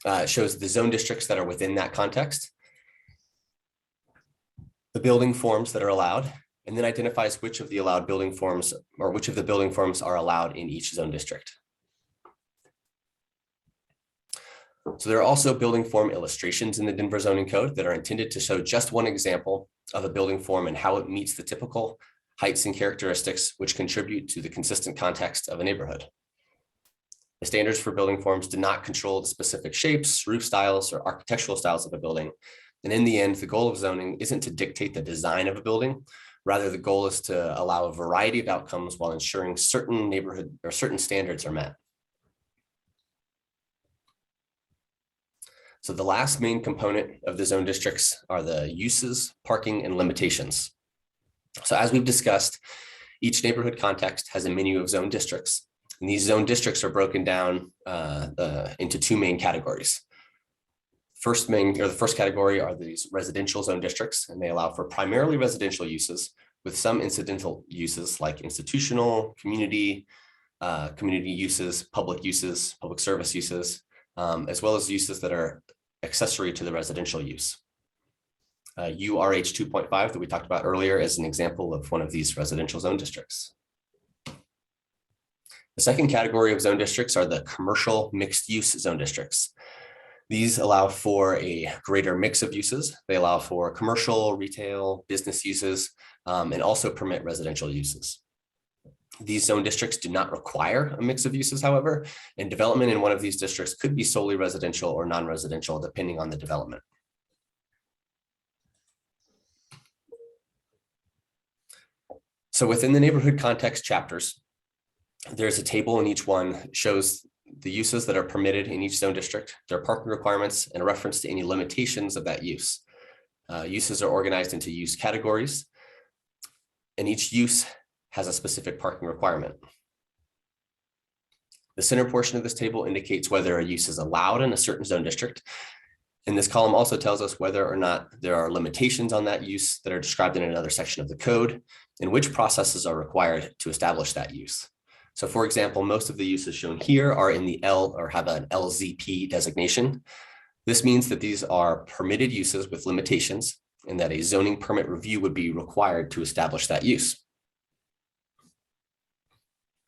It shows the zone districts that are within that context, the building forms that are allowed, and then identifies which of the allowed building forms or which of the building forms are allowed in each zone district. So there are also building form illustrations in the Denver zoning code that are intended to show just one example of a building form and how it meets the typical heights and characteristics which contribute to the consistent context of a neighborhood. The standards for building forms do not control the specific shapes, roof styles, or architectural styles of a building. And in the end, the goal of zoning isn't to dictate the design of a building. Rather, the goal is to allow a variety of outcomes while ensuring certain neighborhood or certain standards are met. So the last main component of the zone districts are the uses, parking, and limitations. So as we've discussed, each neighborhood context has a menu of zone districts. And these zone districts are broken down into two main categories. The first category are these residential zone districts, and they allow for primarily residential uses with some incidental uses like institutional, community uses, public service uses, as well as uses that are accessory to the residential use. URH 2.5 that we talked about earlier is an example of one of these residential zone districts. The second category of zone districts are the commercial mixed use zone districts. These allow for a greater mix of uses. They allow for commercial, retail, business uses, and also permit residential uses. These zone districts do not require a mix of uses, however, and development in one of these districts could be solely residential or non-residential, depending on the development. So within the neighborhood context chapters, there's a table in each one that shows the uses that are permitted in each zone district, their parking requirements, and a reference to any limitations of that use. Uses are organized into use categories, and each use has a specific parking requirement. The center portion of this table indicates whether a use is allowed in a certain zone district. And this column also tells us whether or not there are limitations on that use that are described in another section of the code and which processes are required to establish that use. So for example, most of the uses shown here are in the L or have an LZP designation. This means that these are permitted uses with limitations and that a zoning permit review would be required to establish that use.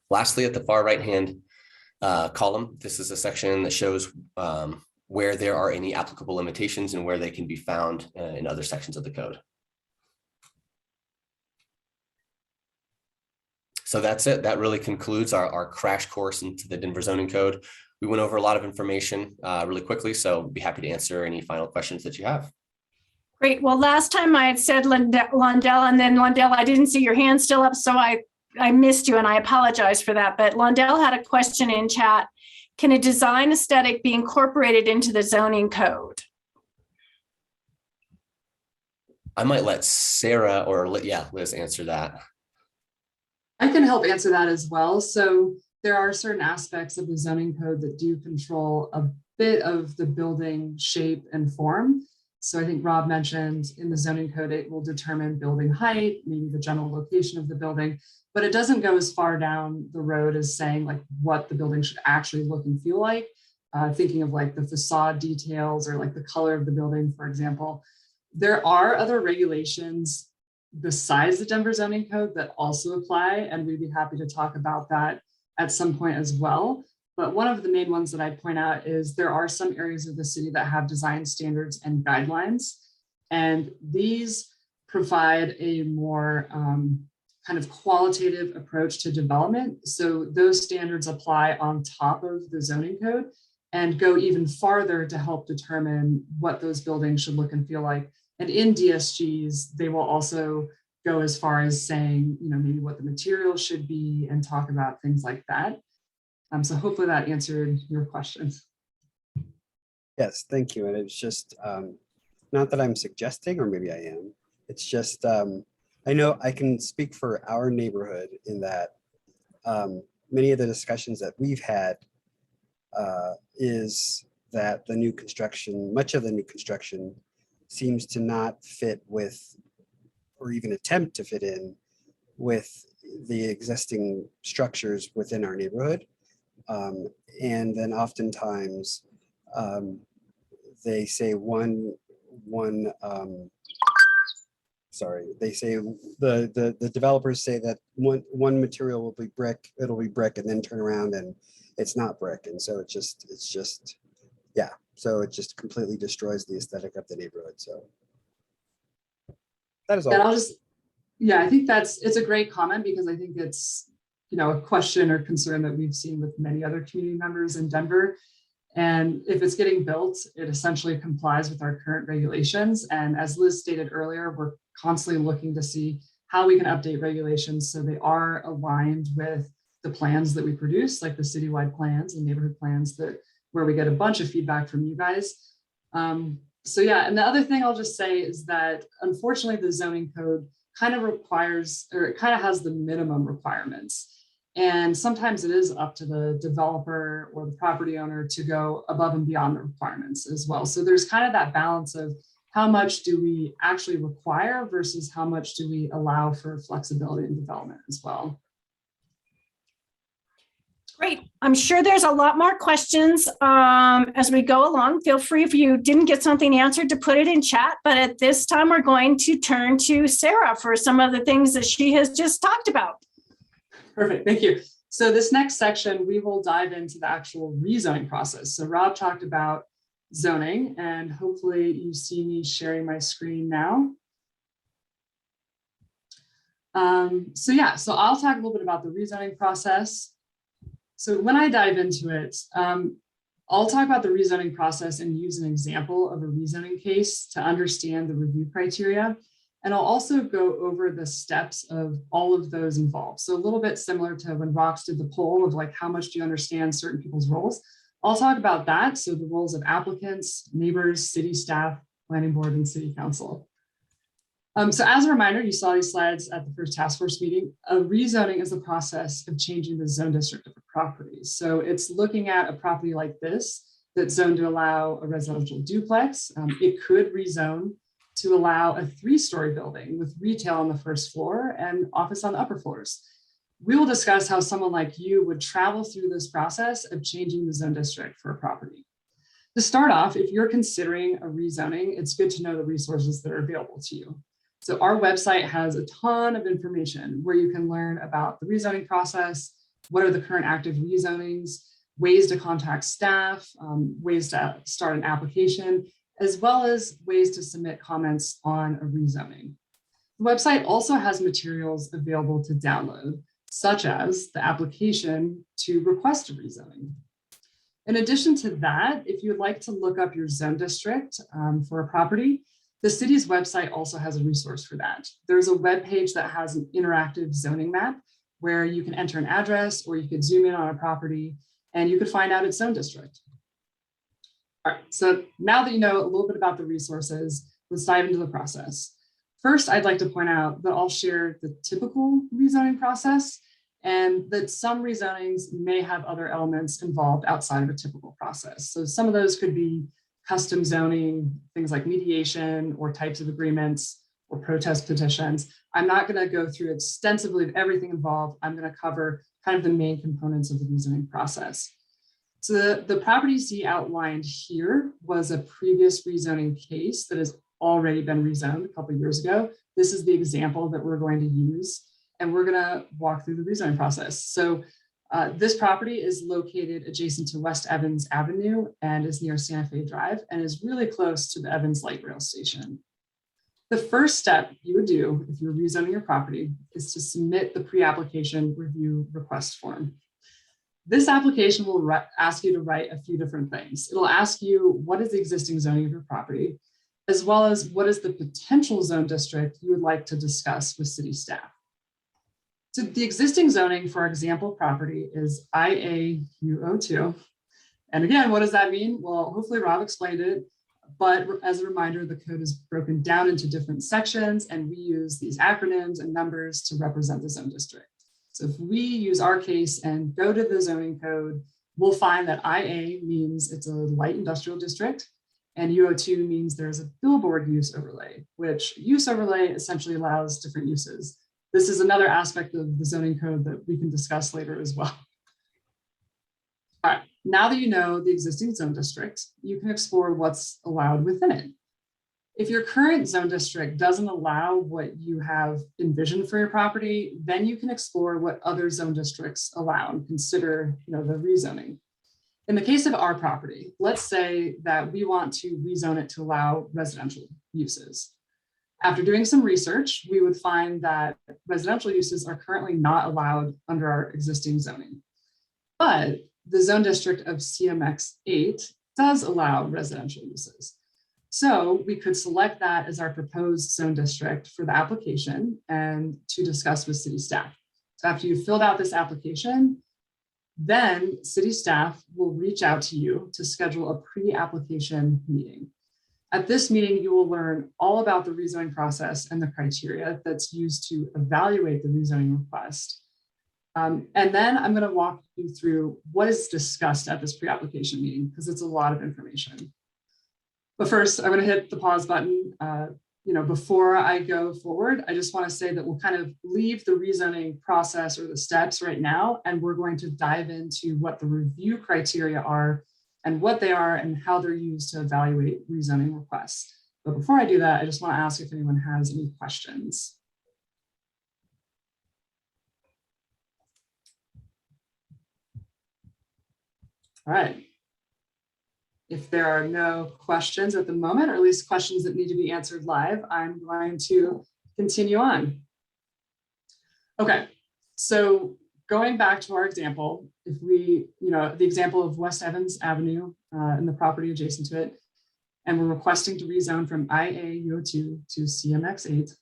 Lastly, at the far right hand column. This is a section that shows where there are any applicable limitations and where they can be found in other sections of the code. So that's it. That really concludes our crash course into the Denver zoning code. We went over a lot of information really quickly, so I'd be happy to answer any final questions that you have. Great. Well, last time I had said Londell, and then Londell, I didn't see your hand still up, so I missed you, and I apologize for that. But Londell had a question in chat. Can a design aesthetic be incorporated into the zoning code? I might let Sarah or Liz answer that. I can help answer that as well. So there are certain aspects of the zoning code that do control a bit of the building shape and form. So I think Rob mentioned in the zoning code, it will determine building height, maybe the general location of the building, but it doesn't go as far down the road as saying like what the building should actually look and feel like. Thinking of like the facade details or like the color of the building, for example. There are other regulations besides the Denver zoning code that also apply, and we'd be happy to talk about that at some point as well. But one of the main ones that I'd point out is there are some areas of the city that have design standards and guidelines, and these provide a more kind of qualitative approach to development. So those standards apply on top of the zoning code and go even farther to help determine what those buildings should look and feel like. And in DSGs, they will also go as far as saying, you know, maybe what the materials should be and talk about things like that. So hopefully that answered your questions. Yes, thank you. And it's just, not that I'm suggesting, or maybe I am, it's just, I know I can speak for our neighborhood in that many of the discussions that we've had is that the new construction, much of the new construction seems to not fit with, or even attempt to fit in with the existing structures within our neighborhood. And then oftentimes they say they say the developers say that one material will be brick, it'll be brick, and then turn around and it's not brick. And so it's just, yeah. So it just completely destroys the aesthetic of the neighborhood. So that is all. And I think it's a great comment, because I think it's, you know, a question or concern that we've seen with many other community members in Denver. And if it's getting built, it essentially complies with our current regulations. And as Liz stated earlier, we're constantly looking to see how we can update regulations so they are aligned with the plans that we produce, like the citywide plans and neighborhood plans where we get a bunch of feedback from you guys. So yeah, and the other thing I'll just say is that unfortunately the zoning code kind of requires, or it kind of has the minimum requirements. And sometimes it is up to the developer or the property owner to go above and beyond the requirements as well. So there's kind of that balance of how much do we actually require versus how much do we allow for flexibility in development as well. Great. I'm sure there's a lot more questions as we go along. Feel free, if you didn't get something answered, to put it in chat. But at this time, we're going to turn to Sarah for some of the things that she has just talked about. Perfect. Thank you. So this next section, we will dive into the actual rezoning process. So Rob talked about zoning, and hopefully you see me sharing my screen now. So I'll talk a little bit about the rezoning process. So when I dive into it, I'll talk about the rezoning process and use an example of a rezoning case to understand the review criteria. And I'll also go over the steps of all of those involved. So a little bit similar to when Rox did the poll of like, how much do you understand certain people's roles? I'll talk about that. So the roles of applicants, neighbors, city staff, planning board, and city council. So as a reminder, you saw these slides at the first task force meeting. A rezoning is the process of changing the zone district of a property. So it's looking at a property like this that's zoned to allow a residential duplex. It could rezone to allow a 3-story building with retail on the first floor and office on the upper floors. We will discuss how someone like you would travel through this process of changing the zone district for a property. To start off, if you're considering a rezoning, it's good to know the resources that are available to you. So our website has a ton of information where you can learn about the rezoning process, what are the current active rezonings, ways to contact staff, ways to start an application, as well as ways to submit comments on a rezoning. The website also has materials available to download, such as the application to request a rezoning. In addition to that, if you would like to look up your zone district for a property, the city's website also has a resource for that. There's a web page that has an interactive zoning map where you can enter an address or you could zoom in on a property and you could find out its zone district. All right, so now that you know a little bit about the resources, let's dive into the process. First, I'd like to point out that I'll share the typical rezoning process and that some rezonings may have other elements involved outside of a typical process. So some of those could be custom zoning, things like mediation or types of agreements or protest petitions. I'm not going to go through extensively of everything involved. I'm going to cover kind of the main components of the rezoning process. So the property you see outlined here was a previous rezoning case that has already been rezoned a couple of years ago. This is the example that we're going to use, and we're going to walk through the rezoning process. So this property is located adjacent to West Evans Avenue and is near Santa Fe Drive and is really close to the Evans Light Rail Station. The first step you would do if you're rezoning your property is to submit the pre-application review request form. This application will ask you to write a few different things. It'll ask you what is the existing zoning of your property, as well as what is the potential zone district you would like to discuss with city staff. So the existing zoning for our example property is IA-UO2. And again, what does that mean? Well, hopefully Rob explained it, but as a reminder, the code is broken down into different sections and we use these acronyms and numbers to represent the zone district. So if we use our case and go to the zoning code, we'll find that IA means it's a light industrial district and UO2 means there's a billboard use overlay, which use overlay essentially allows different uses. This is another aspect of the zoning code that we can discuss later as well. All right, now that you know the existing zone district, you can explore what's allowed within it. If your current zone district doesn't allow what you have envisioned for your property, then you can explore what other zone districts allow and consider, the rezoning. In the case of our property, let's say that we want to rezone it to allow residential uses. After doing some research, we would find that residential uses are currently not allowed under our existing zoning. But the zone district of CMX 8 does allow residential uses. So we could select that as our proposed zone district for the application and to discuss with city staff. So after you've filled out this application, then city staff will reach out to you to schedule a pre-application meeting. At this meeting, you will learn all about the rezoning process and the criteria that's used to evaluate the rezoning request. And then I'm going to walk you through what is discussed at this pre-application meeting, because it's a lot of information. But first, I'm going to hit the pause button. Before I go forward, I just want to say that we'll kind of leave the rezoning process or the steps right now, and we're going to dive into what the review criteria are and what they are and how they're used to evaluate rezoning requests. But before I do that, I just want to ask if anyone has any questions. All right. If there are no questions at the moment, or at least questions that need to be answered live, I'm going to continue on. Okay, so going back to our example, if we, the example of West Evans Avenue and the property adjacent to it, and we're requesting to rezone from IA-UO2 to CMX8.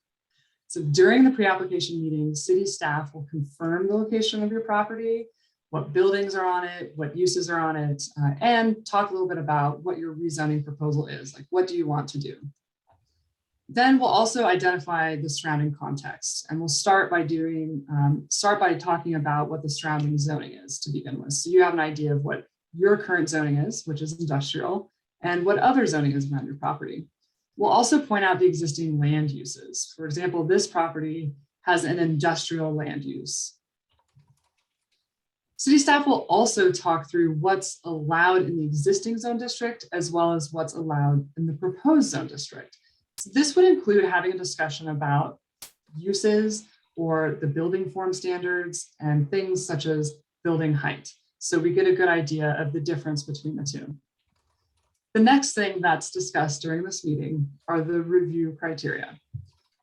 So during the pre-application meeting, city staff will confirm the location of your property, what buildings are on it, what uses are on it, and talk a little bit about what your rezoning proposal is, like what do you want to do? Then we'll also identify the surrounding context, and we'll start by talking about what the surrounding zoning is to begin with. So you have an idea of what your current zoning is, which is industrial, and what other zoning is around your property. We'll also point out the existing land uses. For example, this property has an industrial land use. City staff will also talk through what's allowed in the existing zone district, as well as what's allowed in the proposed zone district. So this would include having a discussion about uses or the building form standards and things such as building height. So we get a good idea of the difference between the two. The next thing that's discussed during this meeting are the review criteria.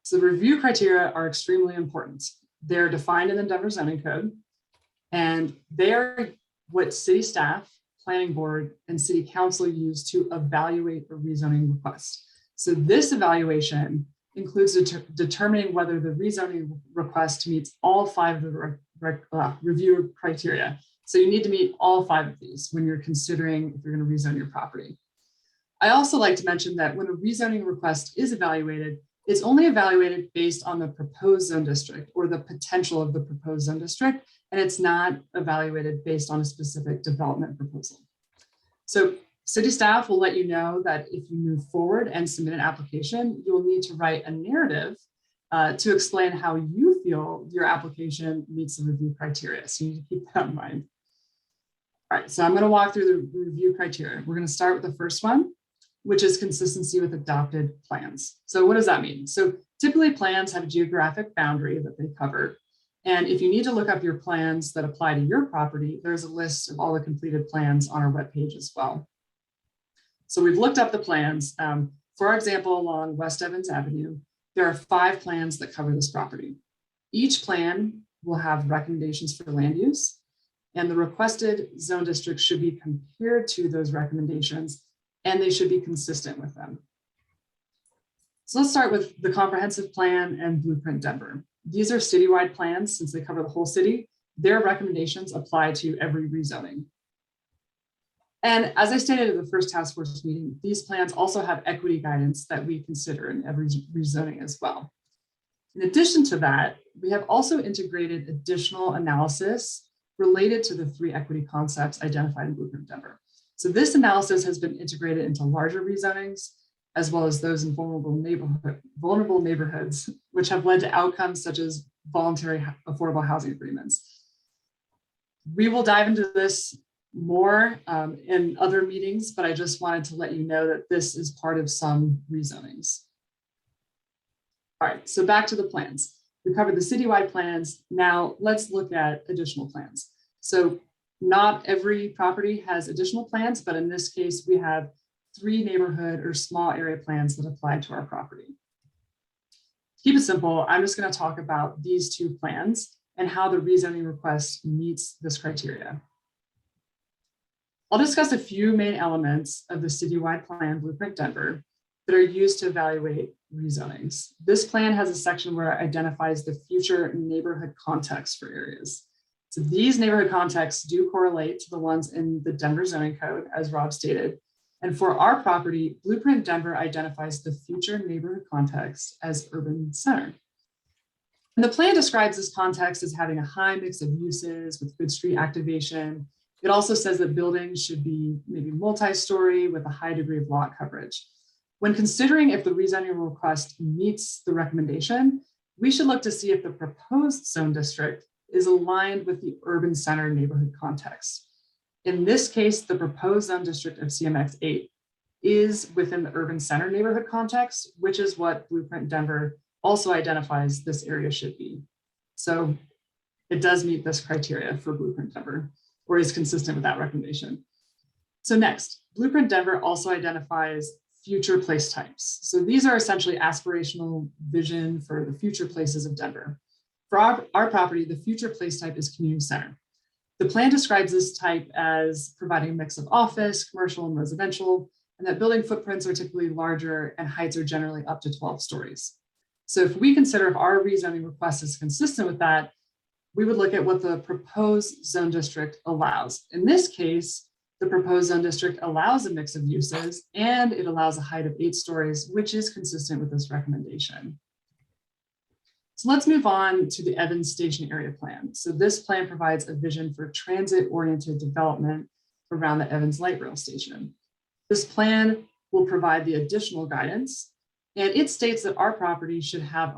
So the review criteria are extremely important. They're defined in the Denver Zoning Code, and they are what city staff, planning board, and city council use to evaluate a rezoning request. So this evaluation includes determining whether the rezoning request meets all 5 of the review criteria. So you need to meet all 5 of these when you're considering if you're going to rezone your property. I also like to mention that when a rezoning request is evaluated, it's only evaluated based on the proposed zone district or the potential of the proposed zone district, and it's not evaluated based on a specific development proposal. So city staff will let you know that if you move forward and submit an application, you will need to write a narrative to explain how you feel your application meets the review criteria. So you need to keep that in mind. All right, so I'm going to walk through the review criteria. We're going to start with the first one, which is consistency with adopted plans. So what does that mean? So typically plans have a geographic boundary that they cover. And if you need to look up your plans that apply to your property, there's a list of all the completed plans on our webpage as well. So we've looked up the plans. For example, along West Evans Avenue, there are 5 plans that cover this property. Each plan will have recommendations for land use, and the requested zone district should be compared to those recommendations, and they should be consistent with them. So let's start with the comprehensive plan and Blueprint Denver. These are citywide plans. Since they cover the whole city, their recommendations apply to every rezoning. And as I stated at the first task force meeting, these plans also have equity guidance that we consider in every rezoning as well. In addition to that, we have also integrated additional analysis related to the 3 equity concepts identified in Blueprint Denver. So this analysis has been integrated into larger rezonings, as well as those in vulnerable neighborhoods, which have led to outcomes such as voluntary affordable housing agreements. We will dive into this more in other meetings, but I just wanted to let you know that this is part of some rezonings. All right, so back to the plans. We covered the citywide plans. Now let's look at additional plans. So not every property has additional plans, but in this case, we have 3 neighborhood or small area plans that apply to our property. To keep it simple, I'm just going to talk about these 2 plans and how the rezoning request meets this criteria. I'll discuss a few main elements of the citywide plan Blueprint Denver that are used to evaluate rezonings. This plan has a section where it identifies the future neighborhood context for areas. So these neighborhood contexts do correlate to the ones in the Denver Zoning Code, as Rob stated. And for our property, Blueprint Denver identifies the future neighborhood context as urban center. And the plan describes this context as having a high mix of uses with good street activation. It also says that buildings should be maybe multi-story with a high degree of lot coverage. When considering if the rezoning request meets the recommendation, we should look to see if the proposed zone district is aligned with the urban center neighborhood context. In this case, the proposed zone district of CMX 8 is within the urban center neighborhood context, which is what Blueprint Denver also identifies this area should be. So it does meet this criteria for Blueprint Denver, or is consistent with that recommendation. So next, Blueprint Denver also identifies future place types. So these are essentially aspirational vision for the future places of Denver. For our property, the future place type is community center. The plan describes this type as providing a mix of office, commercial, and residential, and that building footprints are typically larger and heights are generally up to 12 stories. So if we consider if our rezoning request is consistent with that, we would look at what the proposed zone district allows. In this case, the proposed zone district allows a mix of uses and it allows a height of 8 stories, which is consistent with this recommendation. So let's move on to the Evans Station Area Plan. So this plan provides a vision for transit-oriented development around the Evans Light Rail Station. This plan will provide the additional guidance, and it states that our property should have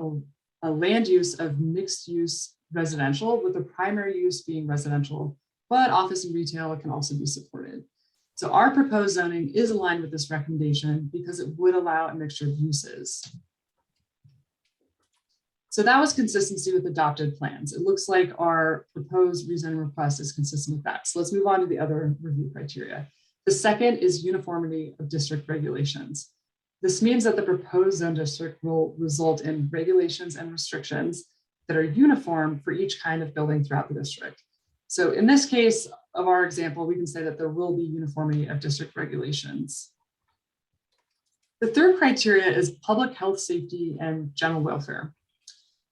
a land use of mixed use residential, with the primary use being residential, but office and retail can also be supported. So our proposed zoning is aligned with this recommendation because it would allow a mixture of uses. So that was consistency with adopted plans. It looks like our proposed rezoning request is consistent with that. So let's move on to the other review criteria. The second is uniformity of district regulations. This means that the proposed zone district will result in regulations and restrictions that are uniform for each kind of building throughout the district. So in this case of our example, we can say that there will be uniformity of district regulations. The third criteria is public health, safety, and general welfare.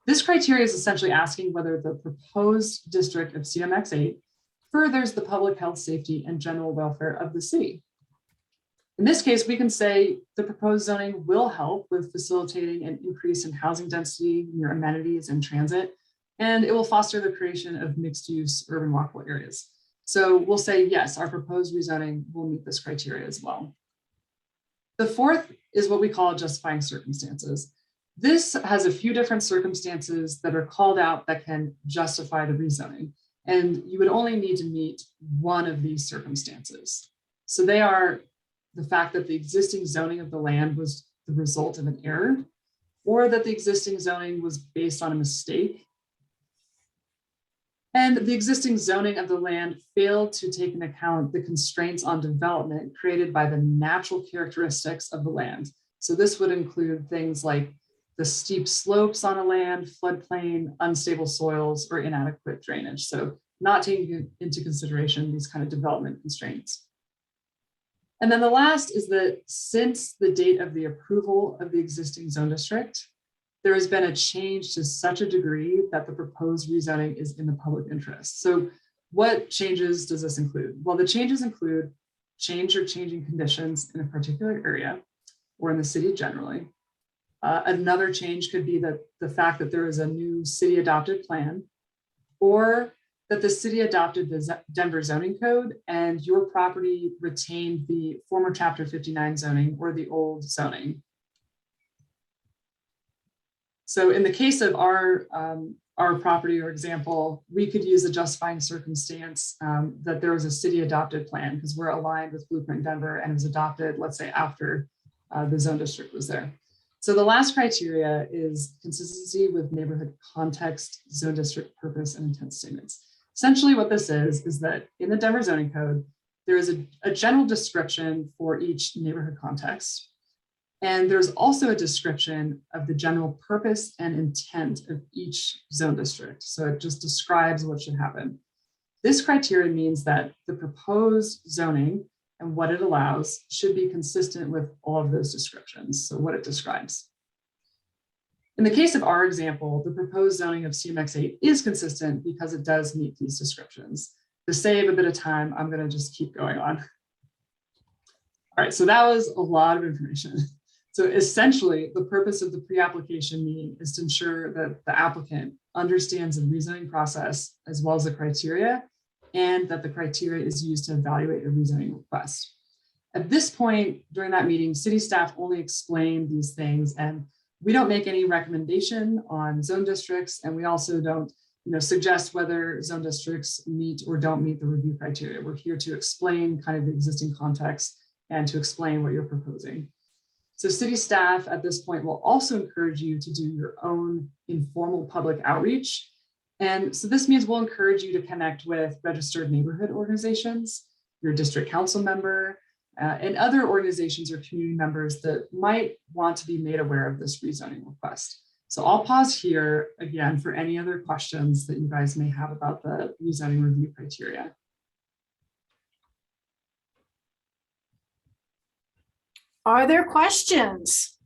This criteria is essentially asking whether the proposed district of CMX8 furthers the public health, safety, and general welfare of the city. In this case, we can say the proposed zoning will help with facilitating an increase in housing density near amenities and transit, and it will foster the creation of mixed-use urban walkable areas. So we'll say, yes, our proposed rezoning will meet this criteria as well. The fourth is what we call justifying circumstances. This has a few different circumstances that are called out that can justify the rezoning, and you would only need to meet one of these circumstances. So they are the fact that the existing zoning of the land was the result of an error, or that the existing zoning was based on a mistake, and the existing zoning of the land failed to take into account the constraints on development created by the natural characteristics of the land. So this would include things like the steep slopes on a land, floodplain, unstable soils, or inadequate drainage. So not taking into consideration these kind of development constraints. And then the last is that since the date of the approval of the existing zone district, there has been a change to such a degree that the proposed rezoning is in the public interest. So what changes does this include? Well, the changes include change or changing conditions in a particular area or in the city generally. Another change could be that the fact that there is a new city adopted plan, or that the city adopted the Denver zoning code and your property retained the former chapter 59 zoning or the old zoning. So in the case of our property or example, we could use a justifying circumstance that there was a city adopted plan because we're aligned with Blueprint Denver and it was adopted, let's say, after the zone district was there. So the last criteria is consistency with neighborhood context, zone district purpose, and intent statements. Essentially what this is that in the Denver zoning code, there is a general description for each neighborhood context. And there's also a description of the general purpose and intent of each zone district. So it just describes what should happen. This criteria means that the proposed zoning and what it allows should be consistent with all of those descriptions, so what it describes. In the case of our example, the proposed zoning of CMX8 is consistent because it does meet these descriptions. To save a bit of time, I'm going to just keep going on. All right, so that was a lot of information. So essentially, the purpose of the pre-application meeting is to ensure that the applicant understands the rezoning process as well as the criteria, and that the criteria is used to evaluate a rezoning request. At this point during that meeting, city staff only explain these things, and we don't make any recommendation on zone districts, and we also don't suggest whether zone districts meet or don't meet the review criteria. We're here to explain kind of the existing context and to explain what you're proposing. So city staff at this point will also encourage you to do your own informal public outreach. And so this means we'll encourage you to connect with registered neighborhood organizations, your district council member, and other organizations or community members that might want to be made aware of this rezoning request. So I'll pause here again for any other questions that you guys may have about the rezoning review criteria. Are there questions?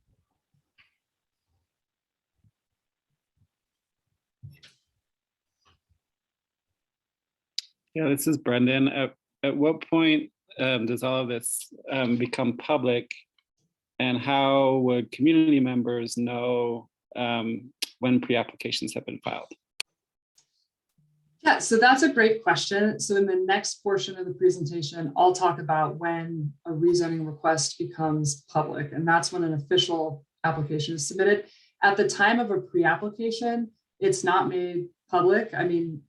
Yeah, this is Brendan. At what point does all of this become public, and how would community members know when pre-applications have been filed? Yeah, so that's a great question. So in the next portion of the presentation, I'll talk about when a rezoning request becomes public, and that's when an official application is submitted. At the time of a pre-application, it's not made public. I mean,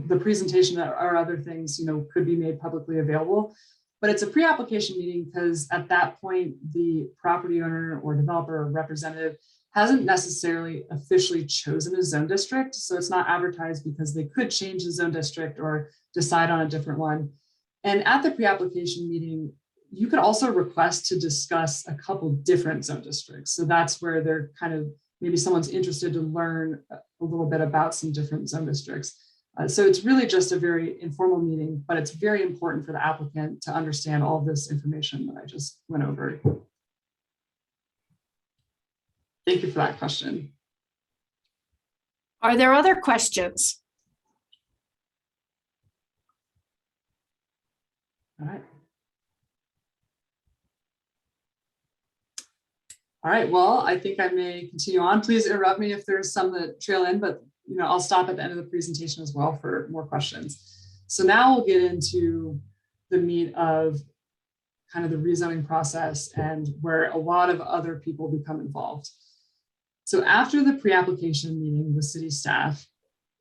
the presentation or other things, could be made publicly available, but it's a pre-application meeting because at that point, the property owner or developer or representative hasn't necessarily officially chosen a zone district. So it's not advertised because they could change the zone district or decide on a different one. And at the pre-application meeting, you could also request to discuss a couple different zone districts. So that's where they're kind of, maybe someone's interested to learn a little bit about some different zone districts. So it's really just a very informal meeting, but it's very important for the applicant to understand all of this information that I just went over. Thank you for that question. Are there other questions? All right. All right, well, I think I may continue on. Please interrupt me if there's some that trail in, but I'll stop at the end of the presentation as well for more questions. So now we'll get into the meat of kind of the rezoning process and where a lot of other people become involved. So after the pre-application meeting with city staff,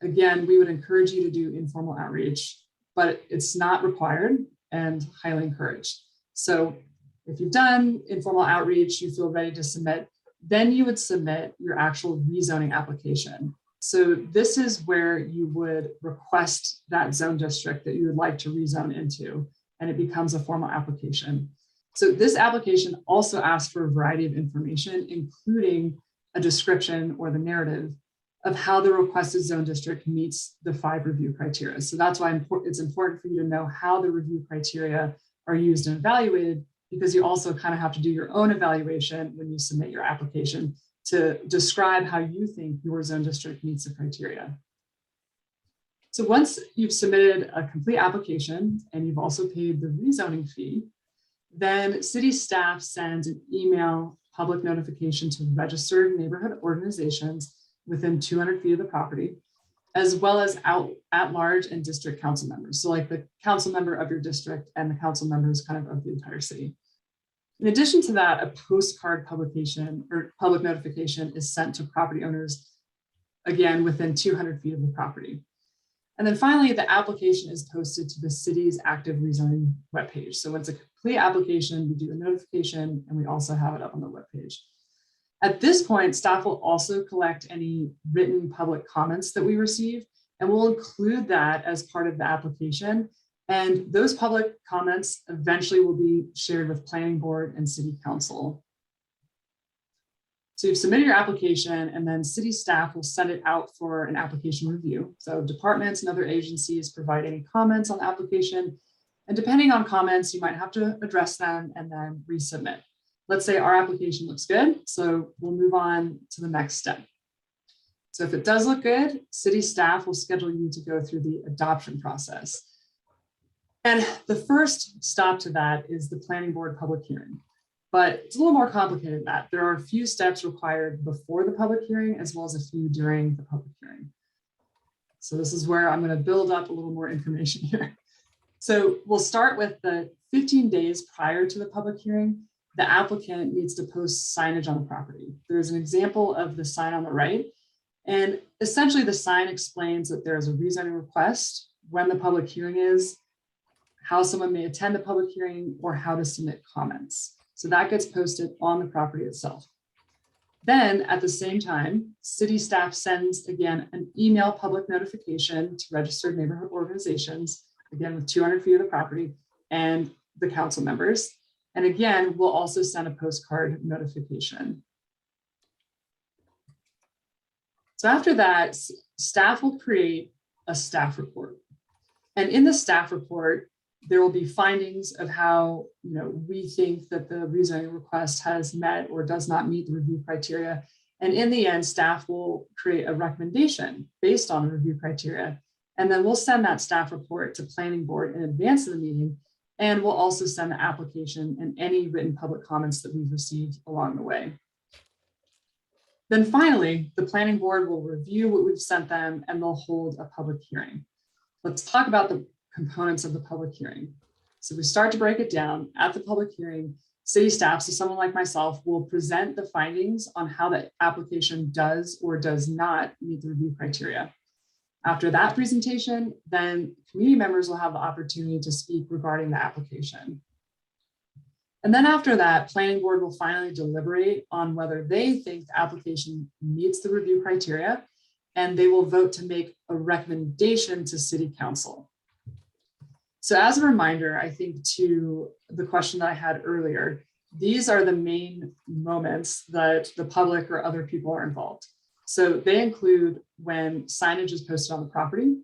again, we would encourage you to do informal outreach, but it's not required and highly encouraged. So if you've done informal outreach, you feel ready to submit, then you would submit your actual rezoning application. So this is where you would request that zone district that you would like to rezone into, and it becomes a formal application. So this application also asks for a variety of information, including a description or the narrative of how the requested zone district meets the 5 review criteria. So that's why it's important for you to know how the review criteria are used and evaluated, because you also kind of have to do your own evaluation when you submit your application to describe how you think your zone district meets the criteria. So once you've submitted a complete application and you've also paid the rezoning fee, then city staff sends an email public notification to registered neighborhood organizations within 200 feet of the property, as well as at-large and district council members. So like the council member of your district and the council members kind of the entire city. In addition to that, a postcard publication or public notification is sent to property owners, again, within 200 feet of the property. And then finally, the application is posted to the city's active rezoning webpage. So when it's a complete application, we do the notification and we also have it up on the webpage. At this point, staff will also collect any written public comments that we receive, and we'll include that as part of the application. And those public comments eventually will be shared with planning board and city council. So you've submitted your application and then city staff will send it out for an application review. So departments and other agencies provide any comments on the application. And depending on comments, you might have to address them and then resubmit. Let's say our application looks good, so we'll move on to the next step. So if it does look good, city staff will schedule you to go through the adoption process. And the first stop to that is the planning board public hearing. But it's a little more complicated than that. There are a few steps required before the public hearing, as well as a few during the public hearing. So this is where I'm going to build up a little more information here. So we'll start with the 15 days prior to the public hearing. The applicant needs to post signage on the property. There's an example of the sign on the right. And essentially the sign explains that there's a rezoning request, when the public hearing is, how someone may attend the public hearing, or how to submit comments. So that gets posted on the property itself. Then at the same time, city staff sends again an email public notification to registered neighborhood organizations, again with 200 feet of the property, and the council members. And again, we'll also send a postcard notification. So after that, staff will create a staff report. And in the staff report, there will be findings of how we think that the rezoning request has met or does not meet the review criteria. And in the end, staff will create a recommendation based on the review criteria. And then we'll send that staff report to planning board in advance of the meeting. And we'll also send the application and any written public comments that we've received along the way. Then finally, the planning board will review what we've sent them and they'll hold a public hearing. Let's talk about the components of the public hearing. So we start to break it down. At the public hearing, city staff, so someone like myself, will present the findings on how the application does or does not meet the review criteria. After that presentation, then community members will have the opportunity to speak regarding the application. And then after that, planning board will finally deliberate on whether they think the application meets the review criteria, and they will vote to make a recommendation to city council. So as a reminder, I think to the question that I had earlier, these are the main moments that the public or other people are involved. So they include when signage is posted on the property,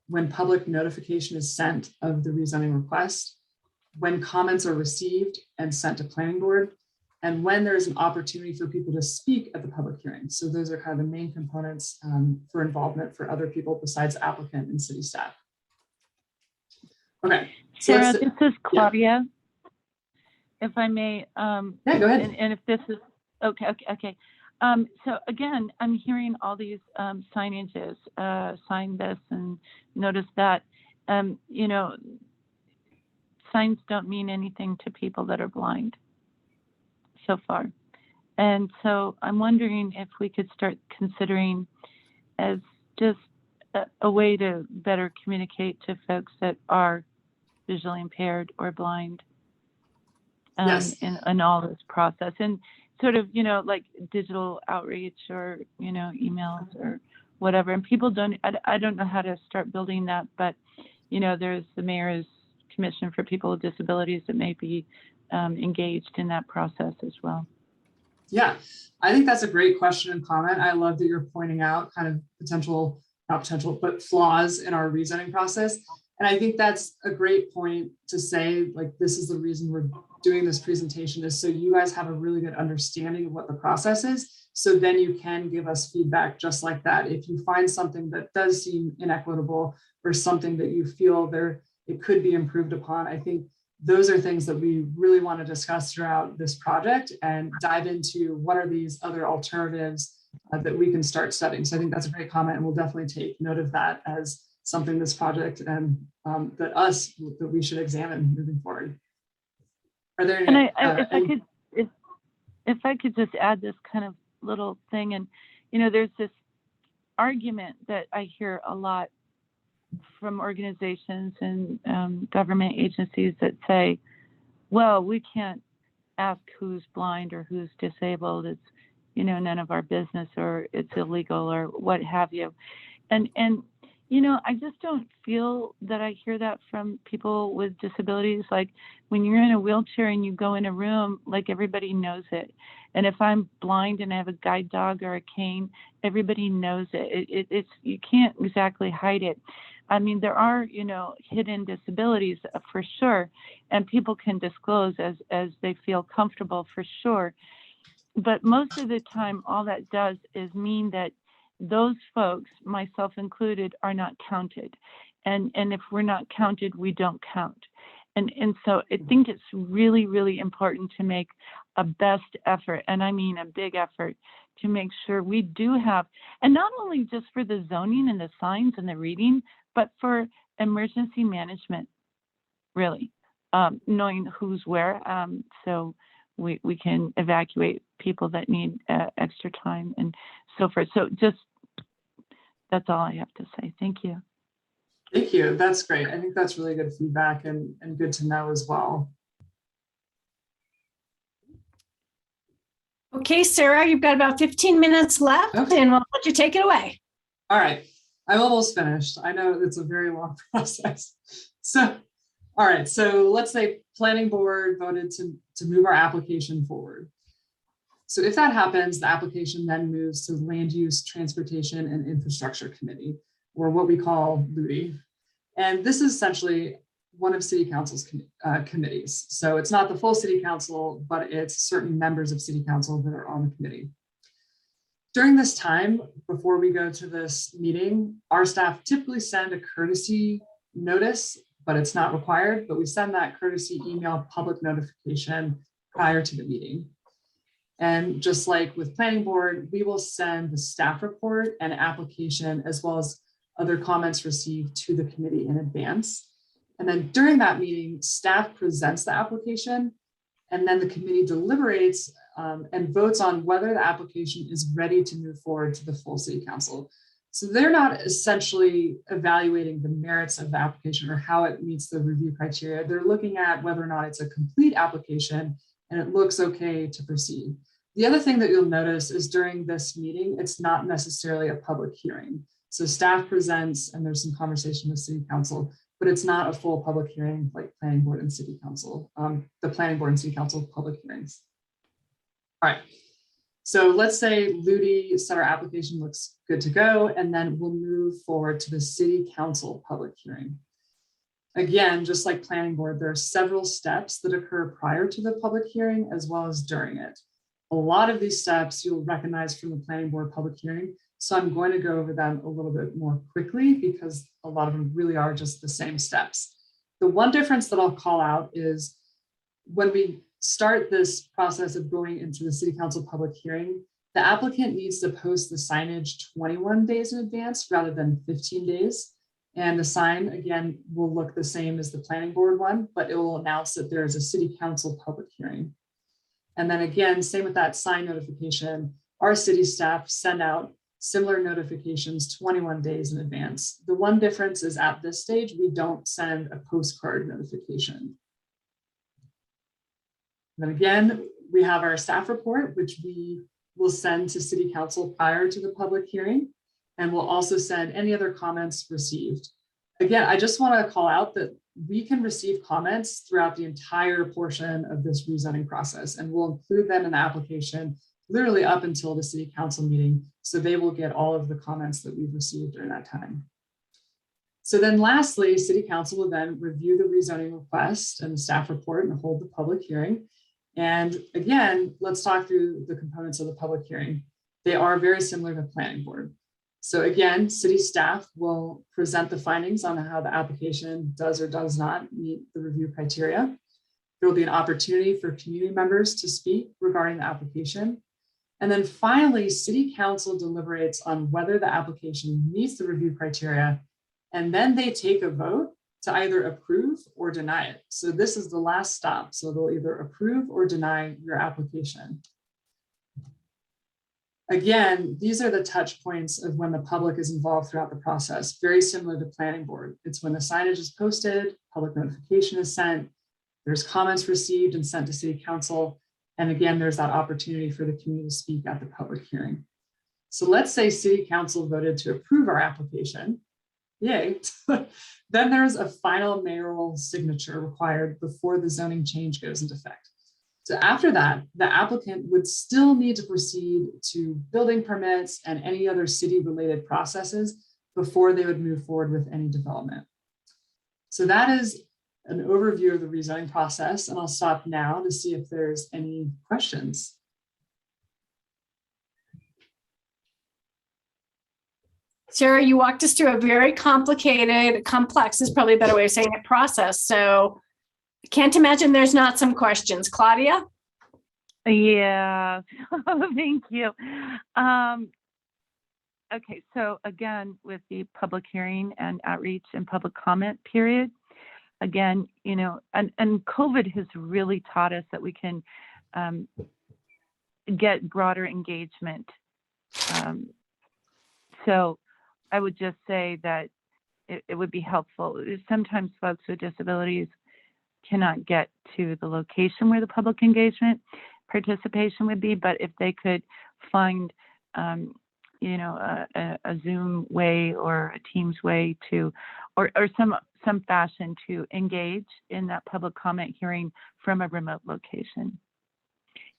when public notification is sent of the rezoning request, when comments are received and sent to planning board, and when there's an opportunity for people to speak at the public hearing. So those are kind of the main components for involvement for other people besides the applicant and city staff. Okay. So Sarah, this is Claudia. If I may. Yeah, go ahead. And if this is, okay. So again, I'm hearing all these signages, sign this and notice that, you know, signs don't mean anything to people that are blind so far. And so I'm wondering if we could start considering as just a way to better communicate to folks that are visually impaired or blind Yes. in all this process, and sort of, you know, like digital outreach or, you know, emails or whatever. And people I don't know how to start building that, but, you know, there's the mayor's commission for people with disabilities that may be engaged in that process as well. Yeah, I think that's a great question and comment. I love that you're pointing out kind of not potential, but flaws in our rezoning process. And I think that's a great point to say, like, this is the reason we're doing this presentation, is so you guys have a really good understanding of what the process is. So then you can give us feedback just like that. If you find something that does seem inequitable or something that you feel it could be improved upon, I think those are things that we really want to discuss throughout this project and dive into what are these other alternatives that we can start studying. So I think that's a great comment, and we'll definitely take note of that as something this project and that we should examine moving forward. Are there any? And if I could just add this kind of little thing, and you know, there's this argument that I hear a lot from organizations and government agencies that say, well, we can't ask who's blind or who's disabled. It's, you know, none of our business, or it's illegal, or what have you. And you know, I just don't feel that I hear that from people with disabilities. Like when you're in a wheelchair and you go in a room, like everybody knows it. And if I'm blind and I have a guide dog or a cane, everybody knows it. It's you can't exactly hide it. I mean, there are, you know, hidden disabilities for sure, and people can disclose as they feel comfortable for sure. But most of the time, all that does is mean that those folks, myself included, are not counted. And if we're not counted, we don't count. And so I think it's really, really important to make a best effort, and I mean a big effort, to make sure we do have, and not only just for the zoning and the signs and the reading, but for emergency management, really, knowing who's where, so we can evacuate people that need extra time and so forth. So just, that's all I have to say. Thank you. Thank you. That's great. I think that's really good feedback and good to know as well. Okay, Sarah, you've got about 15 minutes left, and we'll let you take it away. All right. I'm almost finished. I know it's a very long process. So, all right. So let's say planning board voted to move our application forward. So if that happens, the application then moves to Land Use, Transportation, and Infrastructure Committee, or what we call LUTI. And this is essentially one of City Council's committees. So it's not the full City Council, but it's certain members of City Council that are on the committee. During this time, before we go to this meeting, our staff typically send a courtesy notice, but it's not required, but we send that courtesy email public notification prior to the meeting. And just like with planning board, we will send the staff report and application as well as other comments received to the committee in advance. And then during that meeting, staff presents the application, and then the committee deliberates and votes on whether the application is ready to move forward to the full City Council. So they're not essentially evaluating the merits of the application or how it meets the review criteria. They're looking at whether or not it's a complete application and it looks okay to proceed. The other thing that you'll notice is during this meeting, it's not necessarily a public hearing. So staff presents and there's some conversation with city council, but it's not a full public hearing like planning board and city council, the planning board and city council public hearings. All right, so let's say Ludi said our application looks good to go, and then we'll move forward to the city council public hearing. Again, just like planning board, there are several steps that occur prior to the public hearing as well as during it. A lot of these steps you'll recognize from the planning board public hearing. So I'm going to go over them a little bit more quickly because a lot of them really are just the same steps. The one difference that I'll call out is when we start this process of going into the city council public hearing, the applicant needs to post the signage 21 days in advance rather than 15 days. And the sign, again, will look the same as the planning board one, but it will announce that there is a city council public hearing. And then again, same with that sign notification, our city staff send out similar notifications 21 days in advance. The one difference is at this stage, we don't send a postcard notification. Then again, we have our staff report, which we will send to city council prior to the public hearing. And we'll also send any other comments received. Again, I just want to call out that we can receive comments throughout the entire portion of this rezoning process, and we'll include them in the application literally up until the city council meeting. So they will get all of the comments that we've received during that time. So then lastly, city council will then review the rezoning request and the staff report and hold the public hearing. And again, let's talk through the components of the public hearing. They are very similar to planning board. So again, city staff will present the findings on how the application does or does not meet the review criteria. There will be an opportunity for community members to speak regarding the application. And then finally, city council deliberates on whether the application meets the review criteria, and then they take a vote to either approve or deny it. So this is the last stop. So they'll either approve or deny your application. Again, these are the touch points of when the public is involved throughout the process, very similar to planning board. It's when the signage is posted, public notification is sent, there's comments received and sent to city council. And again, there's that opportunity for the community to speak at the public hearing. So let's say city council voted to approve our application. Yay. Then there's a final mayoral signature required before the zoning change goes into effect. So after that, the applicant would still need to proceed to building permits and any other city-related processes before they would move forward with any development. So that is an overview of the rezoning process, and I'll stop now to see if there's any questions. Sarah, you walked us through a very complicated, complex is probably a better way of saying it, process. So I can't imagine there's not some questions. Claudia? Yeah, thank you. Okay, so again, with the public hearing and outreach and public comment period, again, you know, and COVID has really taught us that we can get broader engagement. So I would just say that it would be helpful. Sometimes folks with disabilities cannot get to the location where the public engagement participation would be, but if they could find, you know, a Zoom way or a Teams way to, or some fashion to engage in that public comment hearing from a remote location.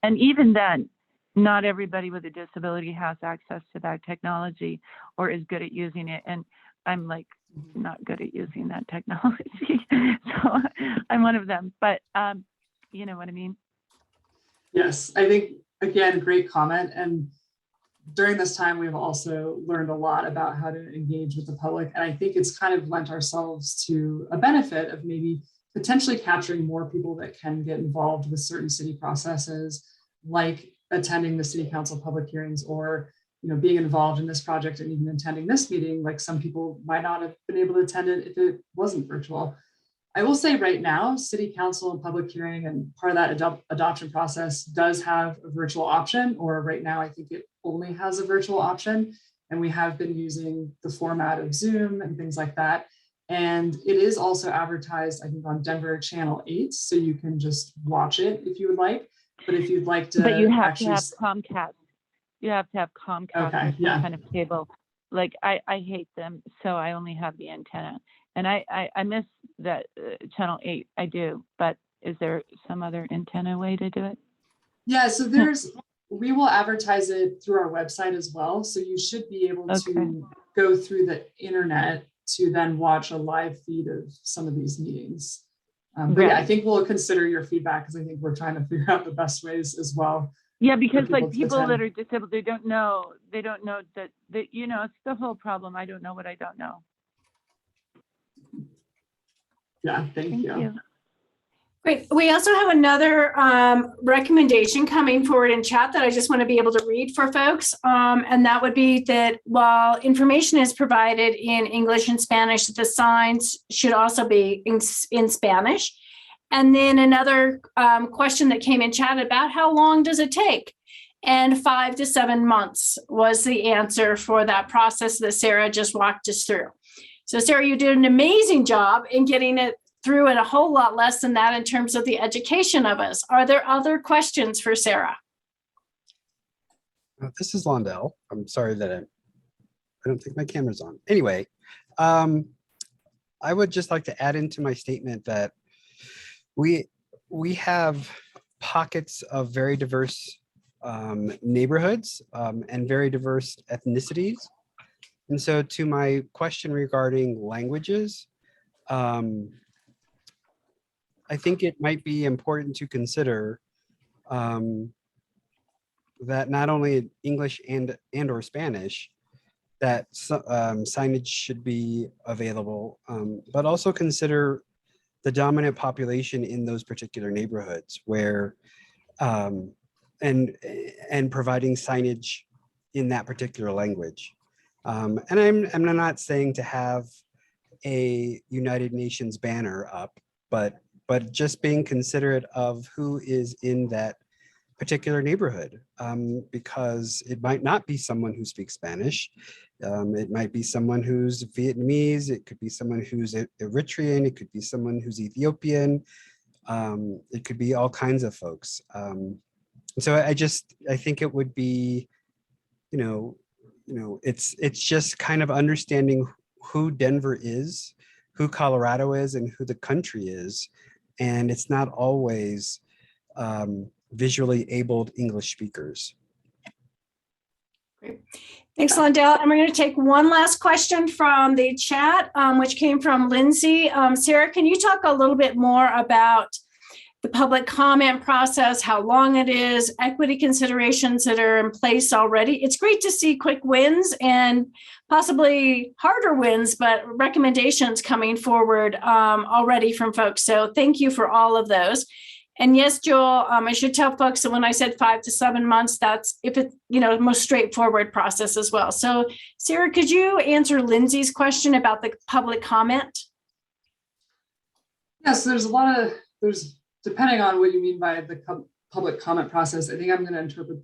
And even then, not everybody with a disability has access to that technology or is good at using it. And I'm like not good at using that technology. So I'm one of them, but you know what I mean? Yes, I think, again, great comment. And during this time, we've also learned a lot about how to engage with the public. And I think it's kind of lent ourselves to a benefit of maybe potentially capturing more people that can get involved with certain city processes, like attending the city council public hearings, or being involved in this project and even attending this meeting. Like some people might not have been able to attend it if it wasn't virtual. I will say right now, city council and public hearing and part of that adoption process does have a virtual option, or right now I think it only has a virtual option. And we have been using the format of Zoom and things like that. And it is also advertised, I think, on Denver Channel 8, so you can just watch it if you would like. But if you'd like to, But you have actually to have Comcast. You have to have Comcast Okay, or some yeah. kind of cable. Like I hate them, so I only have the antenna. And I miss that Channel 8. I do. But is there some other antenna way to do it? Yeah, so we will advertise it through our website as well. So you should be able to go through the internet to then watch a live feed of some of these meetings. But yeah, I think we'll consider your feedback because I think we're trying to figure out the best ways as well. Yeah, because people like to people that attend. are disabled, they don't know that it's the whole problem. I don't know what I don't know. Yeah, thank you. Great. We also have another recommendation coming forward in chat that I just want to be able to read for folks. And that would be that while information is provided in English and Spanish, the signs should also be in Spanish. And then another question that came in chat about how long does it take? And 5 to 7 months was the answer for that process that Sarah just walked us through. So Sarah, you did an amazing job in getting it through in a whole lot less than that in terms of the education of us. Are there other questions for Sarah? This is Londell. I'm sorry that I don't think my camera's on. Anyway, I would just like to add into my statement that we have pockets of very diverse neighborhoods and very diverse ethnicities. And so to my question regarding languages, I think it might be important to consider that not only English and or Spanish, that signage should be available, but also consider the dominant population in those particular neighborhoods where and providing signage in that particular language. And I'm not saying to have a United Nations banner up, but just being considerate of who is in that particular neighborhood, because it might not be someone who speaks Spanish. It might be someone who's Vietnamese. It could be someone who's Eritrean. It could be someone who's Ethiopian. It could be all kinds of folks. So I think it would be, it's just kind of understanding who Denver is, who Colorado is, and who the country is. And it's not always visually abled English speakers. Great. Thanks, Londell. And we're going to take one last question from the chat, which came from Lindsay. Sarah, can you talk a little bit more about the public comment process, how long it is, equity considerations that are in place already? It's great to see quick wins and possibly harder wins, but recommendations coming forward already from folks. So thank you for all of those. And yes, Joel, I should tell folks that when I said 5 to 7 months, that's if it's, the most straightforward process as well. So Sarah, could you answer Lindsay's question about the public comment? Yes, there's depending on what you mean by the public comment process, I think I'm going to interpret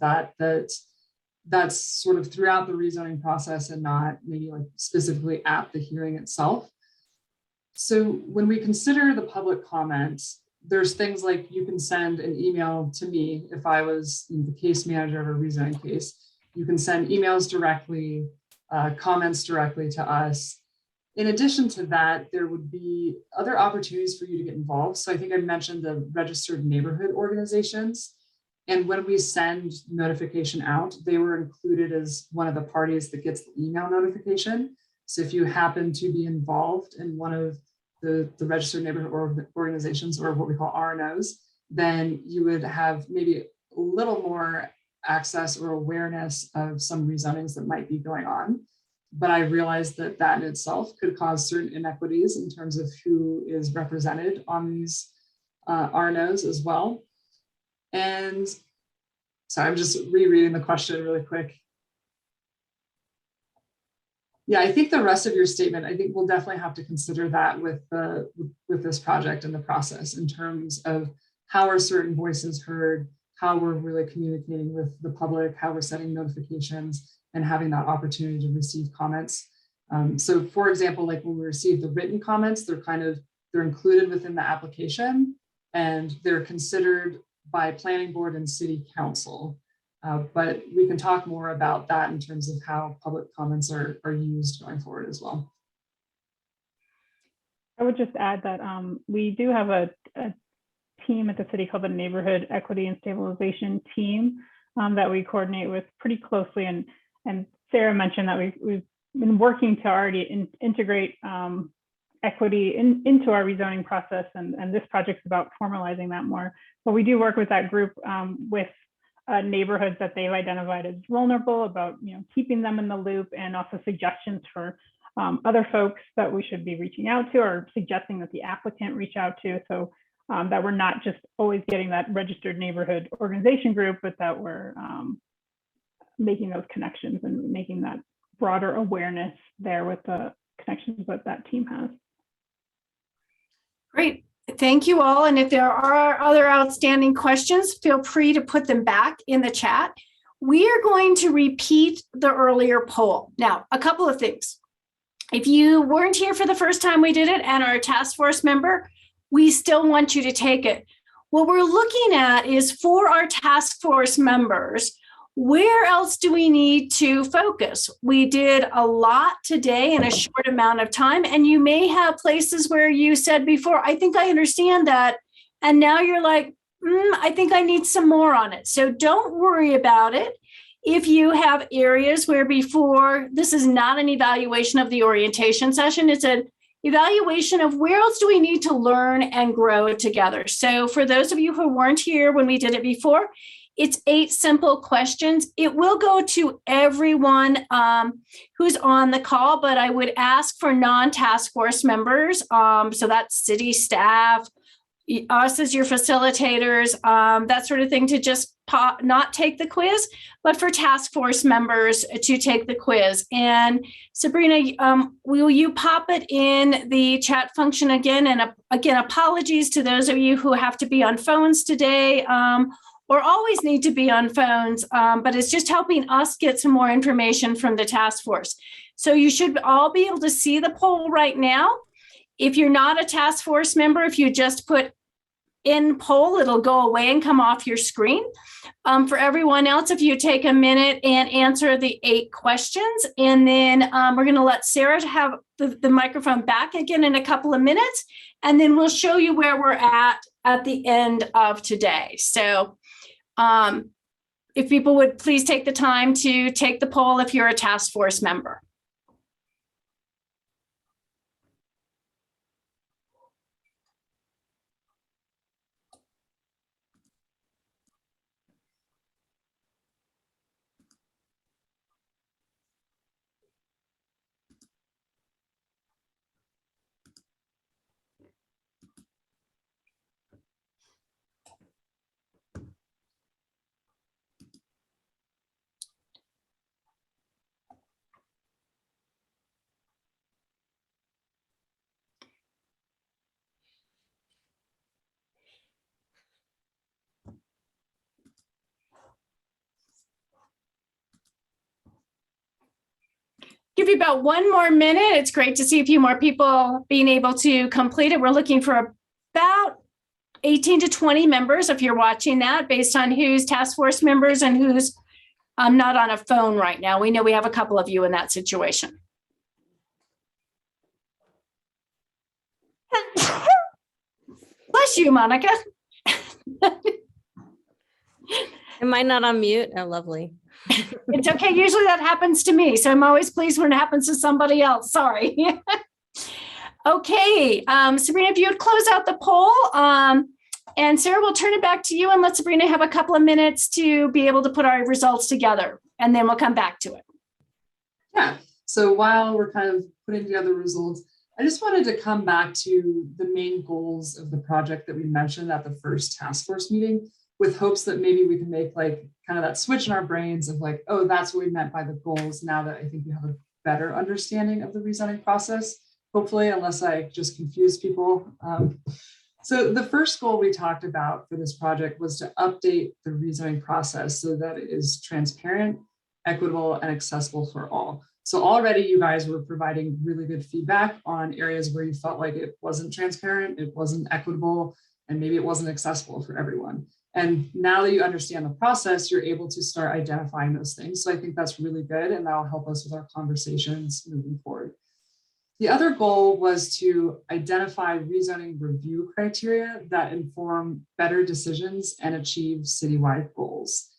that's sort of throughout the rezoning process and not maybe like specifically at the hearing itself. So when we consider the public comments, there's things like you can send an email to me if I was the case manager of a rezoning case. You can send emails directly, comments directly to us. In addition to that, there would be other opportunities for you to get involved. So I think I mentioned the registered neighborhood organizations. And when we send notification out, they were included as one of the parties that gets the email notification. So if you happen to be involved in one of the registered neighborhood organizations, or what we call RNOs, then you would have maybe a little more access or awareness of some rezonings that might be going on. But I realized that in itself could cause certain inequities in terms of who is represented on these RNOs as well. And so I'm just rereading the question really quick. Yeah, I think the rest of your statement, I think we'll definitely have to consider that with this project and the process in terms of how are certain voices heard, how we're really communicating with the public, how we're setting notifications, and having that opportunity to receive comments. So for example, like when we receive the written comments, they're included within the application and they're considered by planning board and city council. But we can talk more about that in terms of how public comments are used going forward as well. I would just add that we do have a team at the city called the Neighborhood Equity and Stabilization Team that we coordinate with pretty closely. And Sarah mentioned that we've been working to already integrate equity into our rezoning process. And this project's about formalizing that more. But we do work with that group with neighborhoods that they've identified as vulnerable, about keeping them in the loop, and also suggestions for other folks that we should be reaching out to, or suggesting that the applicant reach out to, so that we're not just always getting that registered neighborhood organization group, but that we're making those connections and making that broader awareness there with the connections that team has. Great. Thank you all. And if there are other outstanding questions, feel free to put them back in the chat. We are going to repeat the earlier poll. Now, a couple of things. If you weren't here for the first time we did it and are a task force member, we still want you to take it. What we're looking at is, for our task force members, where else do we need to focus? We did a lot today in a short amount of time, and you may have places where you said before, I think I understand that, and now you're like, I think I need some more on it. So don't worry about it. If you have areas where before, this is not an evaluation of the orientation session, it's an evaluation of where else do we need to learn and grow together. So for those of you who weren't here when we did it before, it's 8 simple questions. It will go to everyone who's on the call, but I would ask for non-task force members. So that's city staff, us as your facilitators, that sort of thing, to just not take the quiz, but for task force members to take the quiz. And Sabrina, will you pop it in the chat function again? And again, apologies to those of you who have to be on phones today, or always need to be on phones, but it's just helping us get some more information from the task force. So you should all be able to see the poll right now. If you're not a task force member, if you just put in poll, it'll go away and come off your screen. For everyone else, if you take a minute and answer the 8 questions, and then we're going to let Sarah have the microphone back again in a couple of minutes, and then we'll show you where we're at the end of today. So if people would please take the time to take the poll if you're a task force member. Give you about 1 more minute. It's great to see a few more people being able to complete it. We're looking for about 18 to 20 members, if you're watching that, based on who's task force members and who's not on a phone right now. We know we have a couple of you in that situation. Bless you, Monica. Am I not on mute? Oh, lovely. It's okay. Usually that happens to me. So I'm always pleased when it happens to somebody else. Sorry. Okay. Sabrina, if you would close out the poll, and Sarah, we'll turn it back to you and let Sabrina have a couple of minutes to be able to put our results together, and then we'll come back to it. Yeah. So while we're kind of putting together results, I just wanted to come back to the main goals of the project that we mentioned at the first task force meeting, with hopes that maybe we can make like kind of that switch in our brains of like, oh, that's what we meant by the goals, now that I think we have a better understanding of the rezoning process, hopefully, unless I just confuse people. So the first goal we talked about for this project was to update the rezoning process so that it is transparent equitable, and accessible for all. So already you guys were providing really good feedback on areas where you felt like it wasn't transparent, it wasn't equitable, and maybe it wasn't accessible for everyone. And now that you understand the process, you're able to start identifying those things. So I think that's really good, and that'll help us with our conversations moving forward. The other goal was to identify rezoning review criteria that inform better decisions and achieve citywide goals.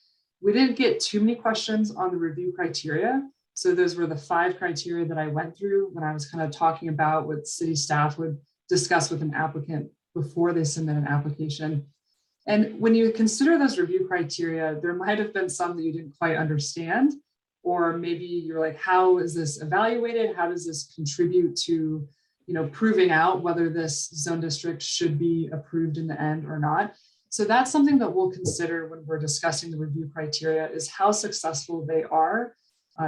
We didn't get too many questions on the review criteria. So those were the 5 criteria that I went through when I was kind of talking about what city staff would discuss with an applicant before they submit an application. And when you consider those review criteria, there might have been some that you didn't quite understand, or maybe you're like, how is this evaluated? How does this contribute to, proving out whether this zone district should be approved in the end or not? So that's something that we'll consider when we're discussing the review criteria, is how successful they are.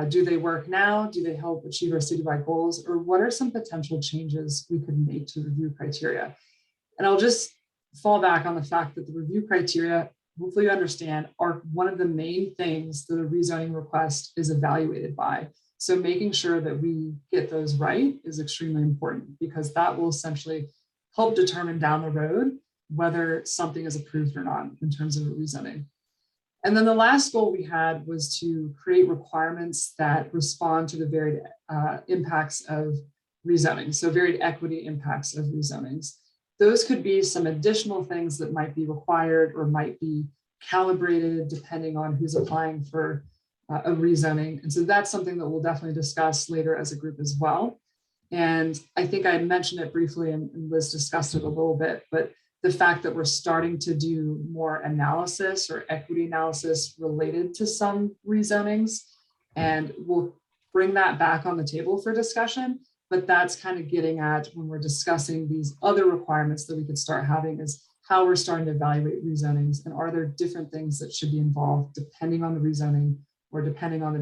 Do they work now? Do they help achieve our citywide goals? Or what are some potential changes we could make to review criteria? And I'll just fall back on the fact that the review criteria, hopefully you understand, are one of the main things that a rezoning request is evaluated by. So making sure that we get those right is extremely important, because that will essentially help determine down the road whether something is approved or not in terms of a rezoning. And then the last goal we had was to create requirements that respond to the varied impacts of rezoning, so varied equity impacts of rezonings. Those could be some additional things that might be required or might be calibrated depending on who's applying for a rezoning. And so that's something that we'll definitely discuss later as a group as well. And I think I mentioned it briefly and Liz discussed it a little bit, but the fact that we're starting to do more analysis or equity analysis related to some rezonings, and we'll bring that back on the table for discussion. But that's kind of getting at, when we're discussing these other requirements that we could start having, is how we're starting to evaluate rezonings, and are there different things that should be involved depending on the rezoning or depending on the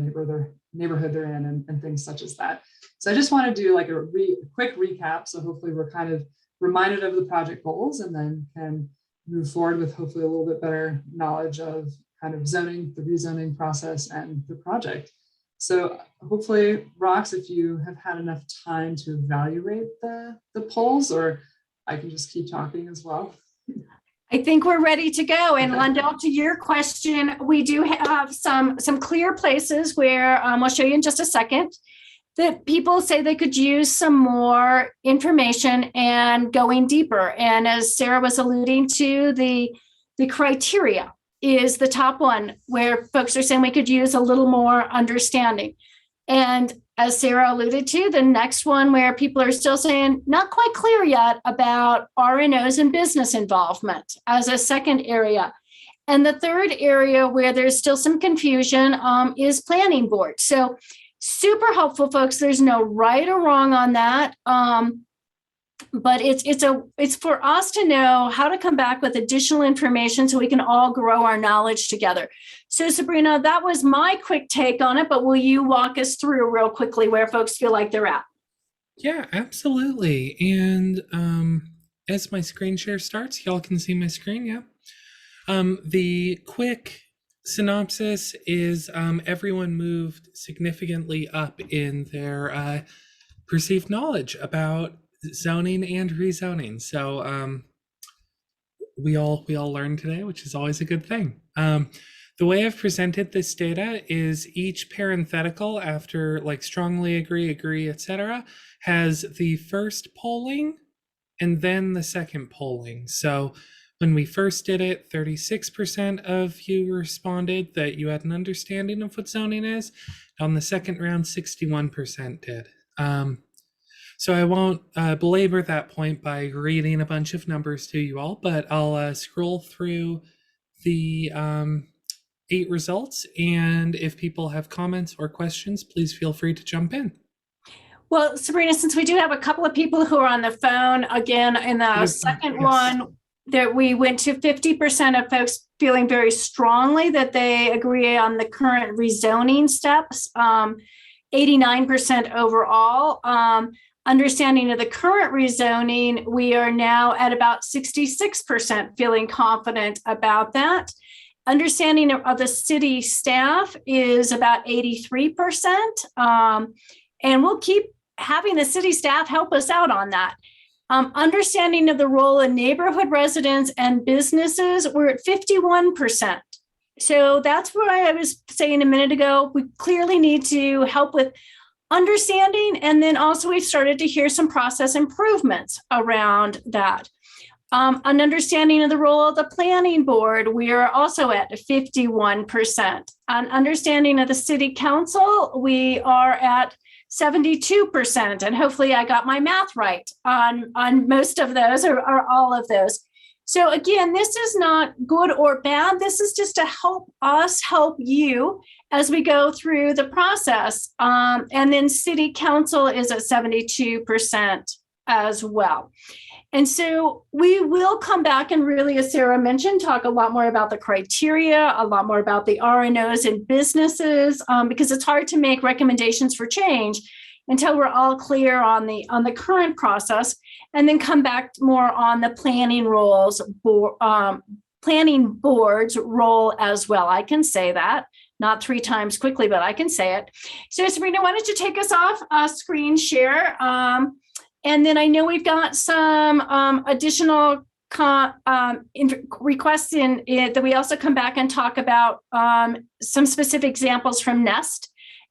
neighborhood they're in, and things such as that. So I just want to do like a quick recap. So hopefully we're kind of reminded of the project goals, and then can move forward with hopefully a little bit better knowledge of kind of zoning, the rezoning process, and the project. So hopefully, Rox, if you have had enough time to evaluate the polls, or I can just keep talking as well. I think we're ready to go. And Londell, to your question, we do have some clear places where I'll show you in just a second, that people say they could use some more information and going deeper. And as Sarah was alluding to, the criteria is the top one, where folks are saying we could use a little more understanding. And as Sarah alluded to, the next one where people are still saying not quite clear yet about RNOs and business involvement as a second area. And the third area where there's still some confusion is planning board. So super helpful, folks. There's no right or wrong on that. But it's for us to know how to come back with additional information so we can all grow our knowledge together. So Sabrina, that was my quick take on it, but will you walk us through real quickly where folks feel like they're at? Yeah, absolutely. And as my screen share starts, y'all can see my screen, yeah? The quick synopsis is everyone moved significantly up in their perceived knowledge about zoning and rezoning. So we all learned today, which is always a good thing. The way I've presented this data is each parenthetical after like strongly agree, etc., has the first polling and then the second polling. So when we first did it, 36% of you responded that you had an understanding of what zoning is. On the second round, 61% did. So I won't belabor that point by reading a bunch of numbers to you all, but I'll scroll through the 8 results. And if people have comments or questions, please feel free to jump in. Well, Sabrina, since we do have a couple of people who are on the phone, again, in the second one, that we went to 50% of folks feeling very strongly that they agree on the current rezoning steps, 89% overall. Understanding of the current rezoning, we are now at about 66% feeling confident about that. Understanding of the city staff is about 83%. And we'll keep having the city staff help us out on that. Understanding of the role of neighborhood residents and businesses, we're at 51%. So that's where I was saying a minute ago, we clearly need to help with understanding. And then also we've started to hear some process improvements around that. An understanding of the role of the planning board, we are also at 51%. An understanding of the city council, we are at 72%. And hopefully I got my math right on most of those or all of those. So again, this is not good or bad. This is just to help us help you as we go through the process. And then city council is at 72% as well. And so we will come back and really, as Sarah mentioned, talk a lot more about the criteria, a lot more about the R&Os and businesses, because it's hard to make recommendations for change until we're all clear on the current process, and then come back more on the planning planning board's role as well. I can say that, not 3 times quickly, but I can say it. So Sabrina, why don't you take us off screen share? And then I know we've got some additional requests in it that we also come back and talk about some specific examples from Nest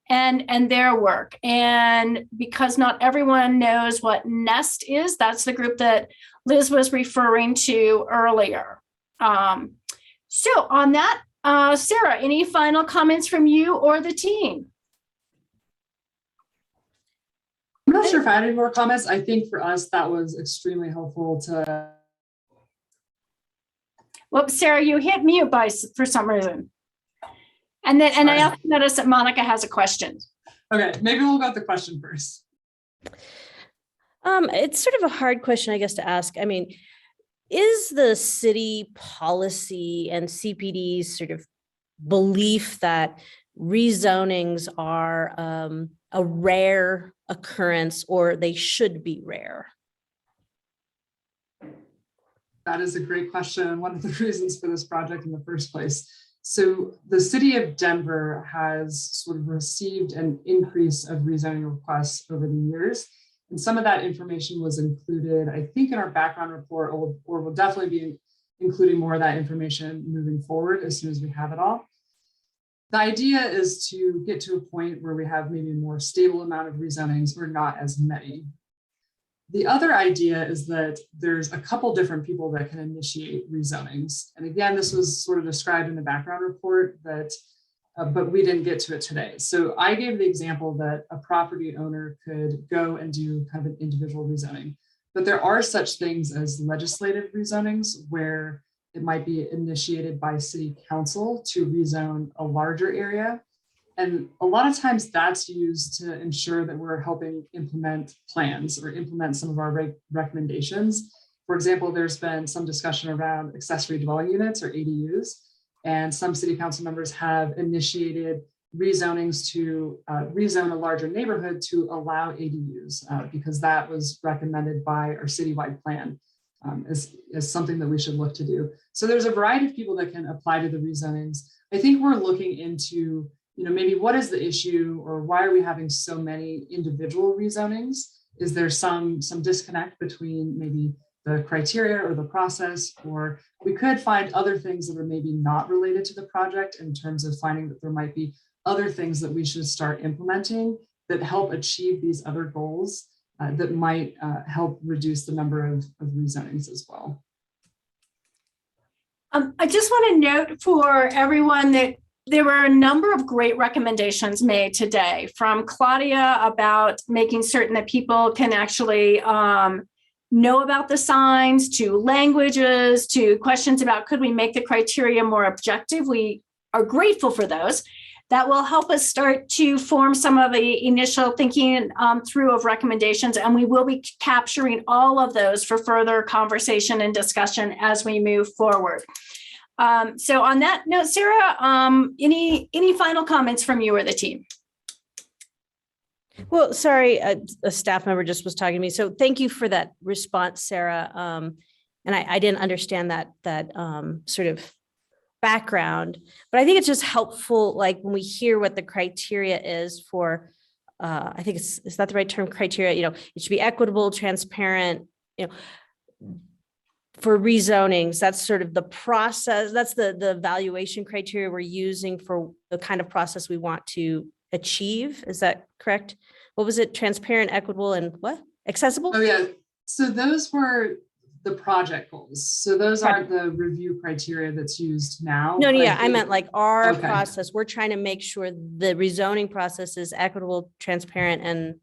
and their work. And because not everyone knows what Nest is, that's the group that Liz was referring to earlier. So on that, Sarah, any final comments from you or the team? I'm not sure if I had any more comments. I think for us, that was extremely helpful to. Well, Sarah, you hit mute for some reason. And I also noticed that Monica has a question. Okay, maybe we'll go with the question first. It's sort of a hard question, I guess, to ask. I mean, is the city policy and CPD's sort of belief that rezonings are a rare occurrence, or they should be rare? That is a great question. One of the reasons for this project in the first place. So the city of Denver has sort of received an increase of rezoning requests over the years. And some of that information was included, I think, in our background report, or will definitely be including more of that information moving forward as soon as we have it all. The idea is to get to a point where we have maybe a more stable amount of rezonings or not as many. The other idea is that there's a couple different people that can initiate rezonings. And again, this was sort of described in the background report, that, but we didn't get to it today. So I gave the example that a property owner could go and do kind of an individual rezoning. But there are such things as legislative rezonings where it might be initiated by city council to rezone a larger area. And a lot of times that's used to ensure that we're helping implement plans or implement some of our recommendations. For example, there's been some discussion around accessory dwelling units or ADUs, and some city council members have initiated rezonings to rezone a larger neighborhood to allow ADUs because that was recommended by our citywide plan as something that we should look to do. So there's a variety of people that can apply to the rezonings. I think we're looking into, maybe what is the issue, or why are we having so many individual rezonings? Is there some disconnect between maybe the criteria or the process, or we could find other things that are maybe not related to the project in terms of finding that there might be other things that we should start implementing that help achieve these other goals that might help reduce the number of rezonings as well. I just want to note for everyone that there were a number of great recommendations made today from Claudia about making certain that people can actually know about the signs, to languages, to questions about could we make the criteria more objective. We are grateful for those. That will help us start to form some of the initial thinking through of recommendations, and we will be capturing all of those for further conversation and discussion as we move forward. So on that note, Sarah, any final comments from you or the team? Well, sorry, a staff member just was talking to me. So thank you for that response, Sarah. And I didn't understand that sort of background, but I think it's just helpful, like when we hear what the criteria is for, I think is that the right term, criteria? It should be equitable, transparent, for rezonings. That's sort of the process. That's the evaluation criteria we're using for the kind of process we want to achieve. Is that correct? What was it? Transparent, equitable, and what? Accessible? Oh, yeah. So those were the project goals. So those aren't the review criteria that's used now. No, but yeah, I think- meant like our Okay. process. We're trying to make sure the rezoning process is equitable, transparent, and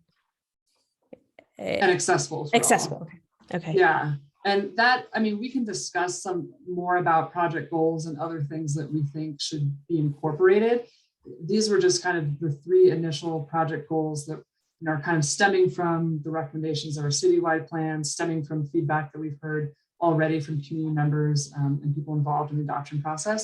accessible. for all. accessible. Okay. Yeah. And that, I mean, we can discuss some more about project goals and other things that we think should be incorporated. These were just kind of the 3 initial project goals that are kind of stemming from the recommendations of our citywide plan, stemming from feedback that we've heard already from community members and people involved in the adoption process.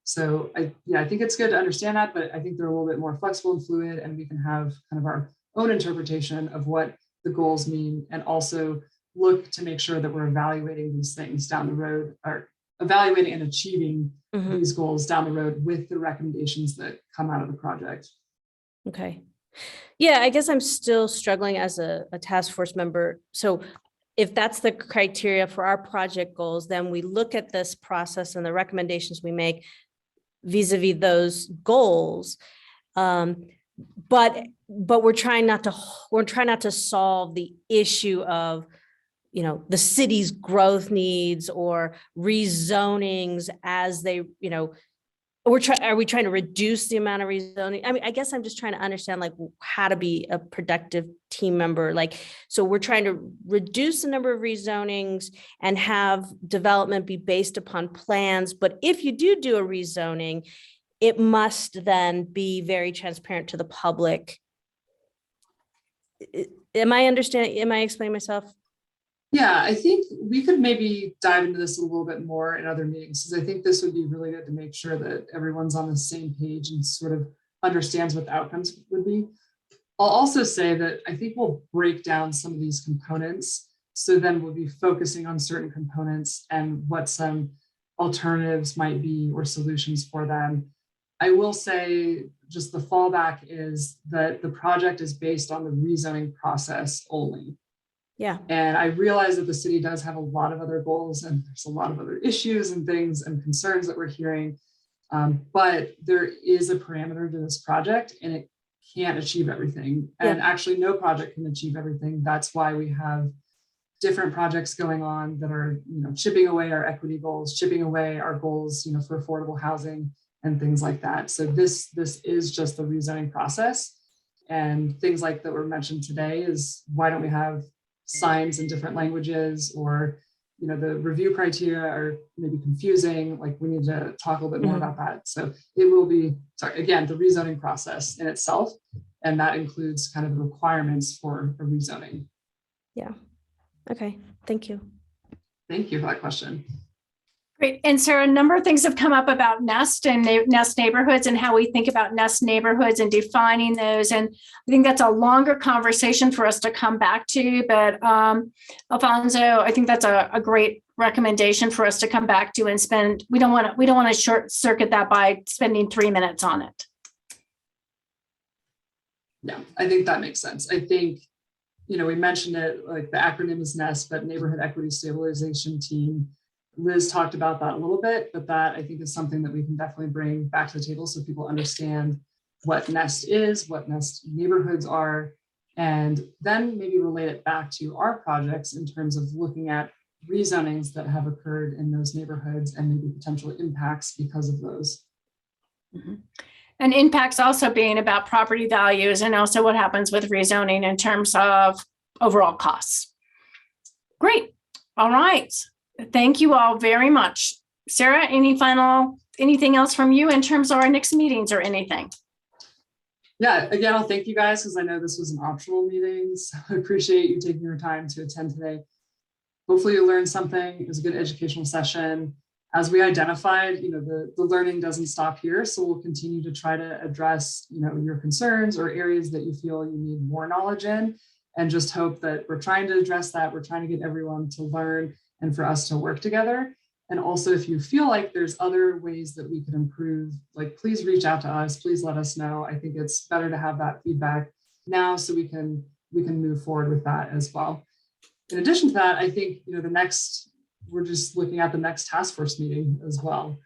So I think it's good to understand that, but I think they're a little bit more flexible and fluid, and we can have kind of our own interpretation of what the goals mean, and also look to make sure that we're evaluating these things down the road, or evaluating and achieving these goals down the road with the recommendations that come out of the project. Okay. Yeah, I guess I'm still struggling as a task force member. So if that's the criteria for our project goals, then we look at this process and the recommendations we make vis-a-vis those goals. But we're trying not to solve the issue of, the city's growth needs or rezonings as they, are we trying to reduce the amount of rezoning? I mean, I guess I'm just trying to understand like how to be a productive team member. Like, so we're trying to reduce the number of rezonings and have development be based upon plans. But if you do a rezoning, it must then be very transparent to the public. Am I explaining myself? Yeah, I think we could maybe dive into this a little bit more in other meetings, because I think this would be really good to make sure that everyone's on the same page and sort of understands what the outcomes would be. I'll also say that I think we'll break down some of these components. So then we'll be focusing on certain components and what some alternatives might be or solutions for them. I will say just the fallback is that the project is based on the rezoning process only. Yeah. And I realize that the city does have a lot of other goals, and there's a lot of other issues and things and concerns that we're hearing. But there is a parameter to this project, and it can't achieve everything. And actually no project can achieve everything. That's why we have different projects going on that are, chipping away our equity goals, chipping away our goals, for affordable housing and things like that. So this is just the rezoning process. And things like that were mentioned today is, why don't we have signs in different languages, or the review criteria are maybe confusing. Like, we need to talk a little bit more about that. So it will be, again, the rezoning process in itself, and that includes kind of the requirements for a rezoning. Yeah. Okay. Thank you. Thank you for that question. Great. And Sarah, a number of things have come up about Nest and Nest neighborhoods and how we think about Nest neighborhoods and defining those. And I think that's a longer conversation for us to come back to. But Alfonso, I think that's a great recommendation for us to come back to and spend. We don't want to short circuit that by spending 3 minutes on it. Yeah, I think that makes sense. I think, we mentioned it, like the acronym is NEST, but Neighborhood Equity Stabilization Team. Liz talked about that a little bit, but that I think is something that we can definitely bring back to the table so people understand what NEST is, what NEST neighborhoods are, and then maybe relate it back to our projects in terms of looking at rezonings that have occurred in those neighborhoods and maybe potential impacts because of those. Mm-hmm. And impacts also being about property values and also what happens with rezoning in terms of overall costs. Great. All right. Thank you all very much. Sarah, anything else from you in terms of our next meetings or anything? Yeah, again, I'll thank you guys, because I know this was an optional meeting. So I appreciate you taking your time to attend today. Hopefully you learned something. It was a good educational session. As we identified, the learning doesn't stop here. So we'll continue to try to address, your concerns or areas that you feel you need more knowledge in, and just hope that we're trying to address that. We're trying to get everyone to learn and for us to work together. And also, if you feel like there's other ways that we could improve, like please reach out to us, please let us know. I think it's better to have that feedback now so we can move forward with that as well. In addition to that, I think, we're just looking at the next task force meeting as well.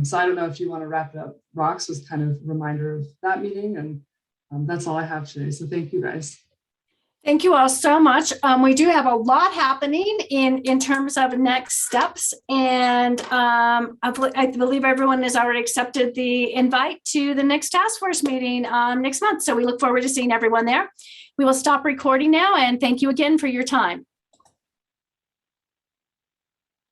So I don't know if you want to wrap it up. Rox was kind of a reminder of that meeting, and that's all I have today. So thank you guys. Thank you all so much. We do have a lot happening in terms of next steps, and I believe everyone has already accepted the invite to the next task force meeting next month. So we look forward to seeing everyone there. We will stop recording now, and thank you again for your time.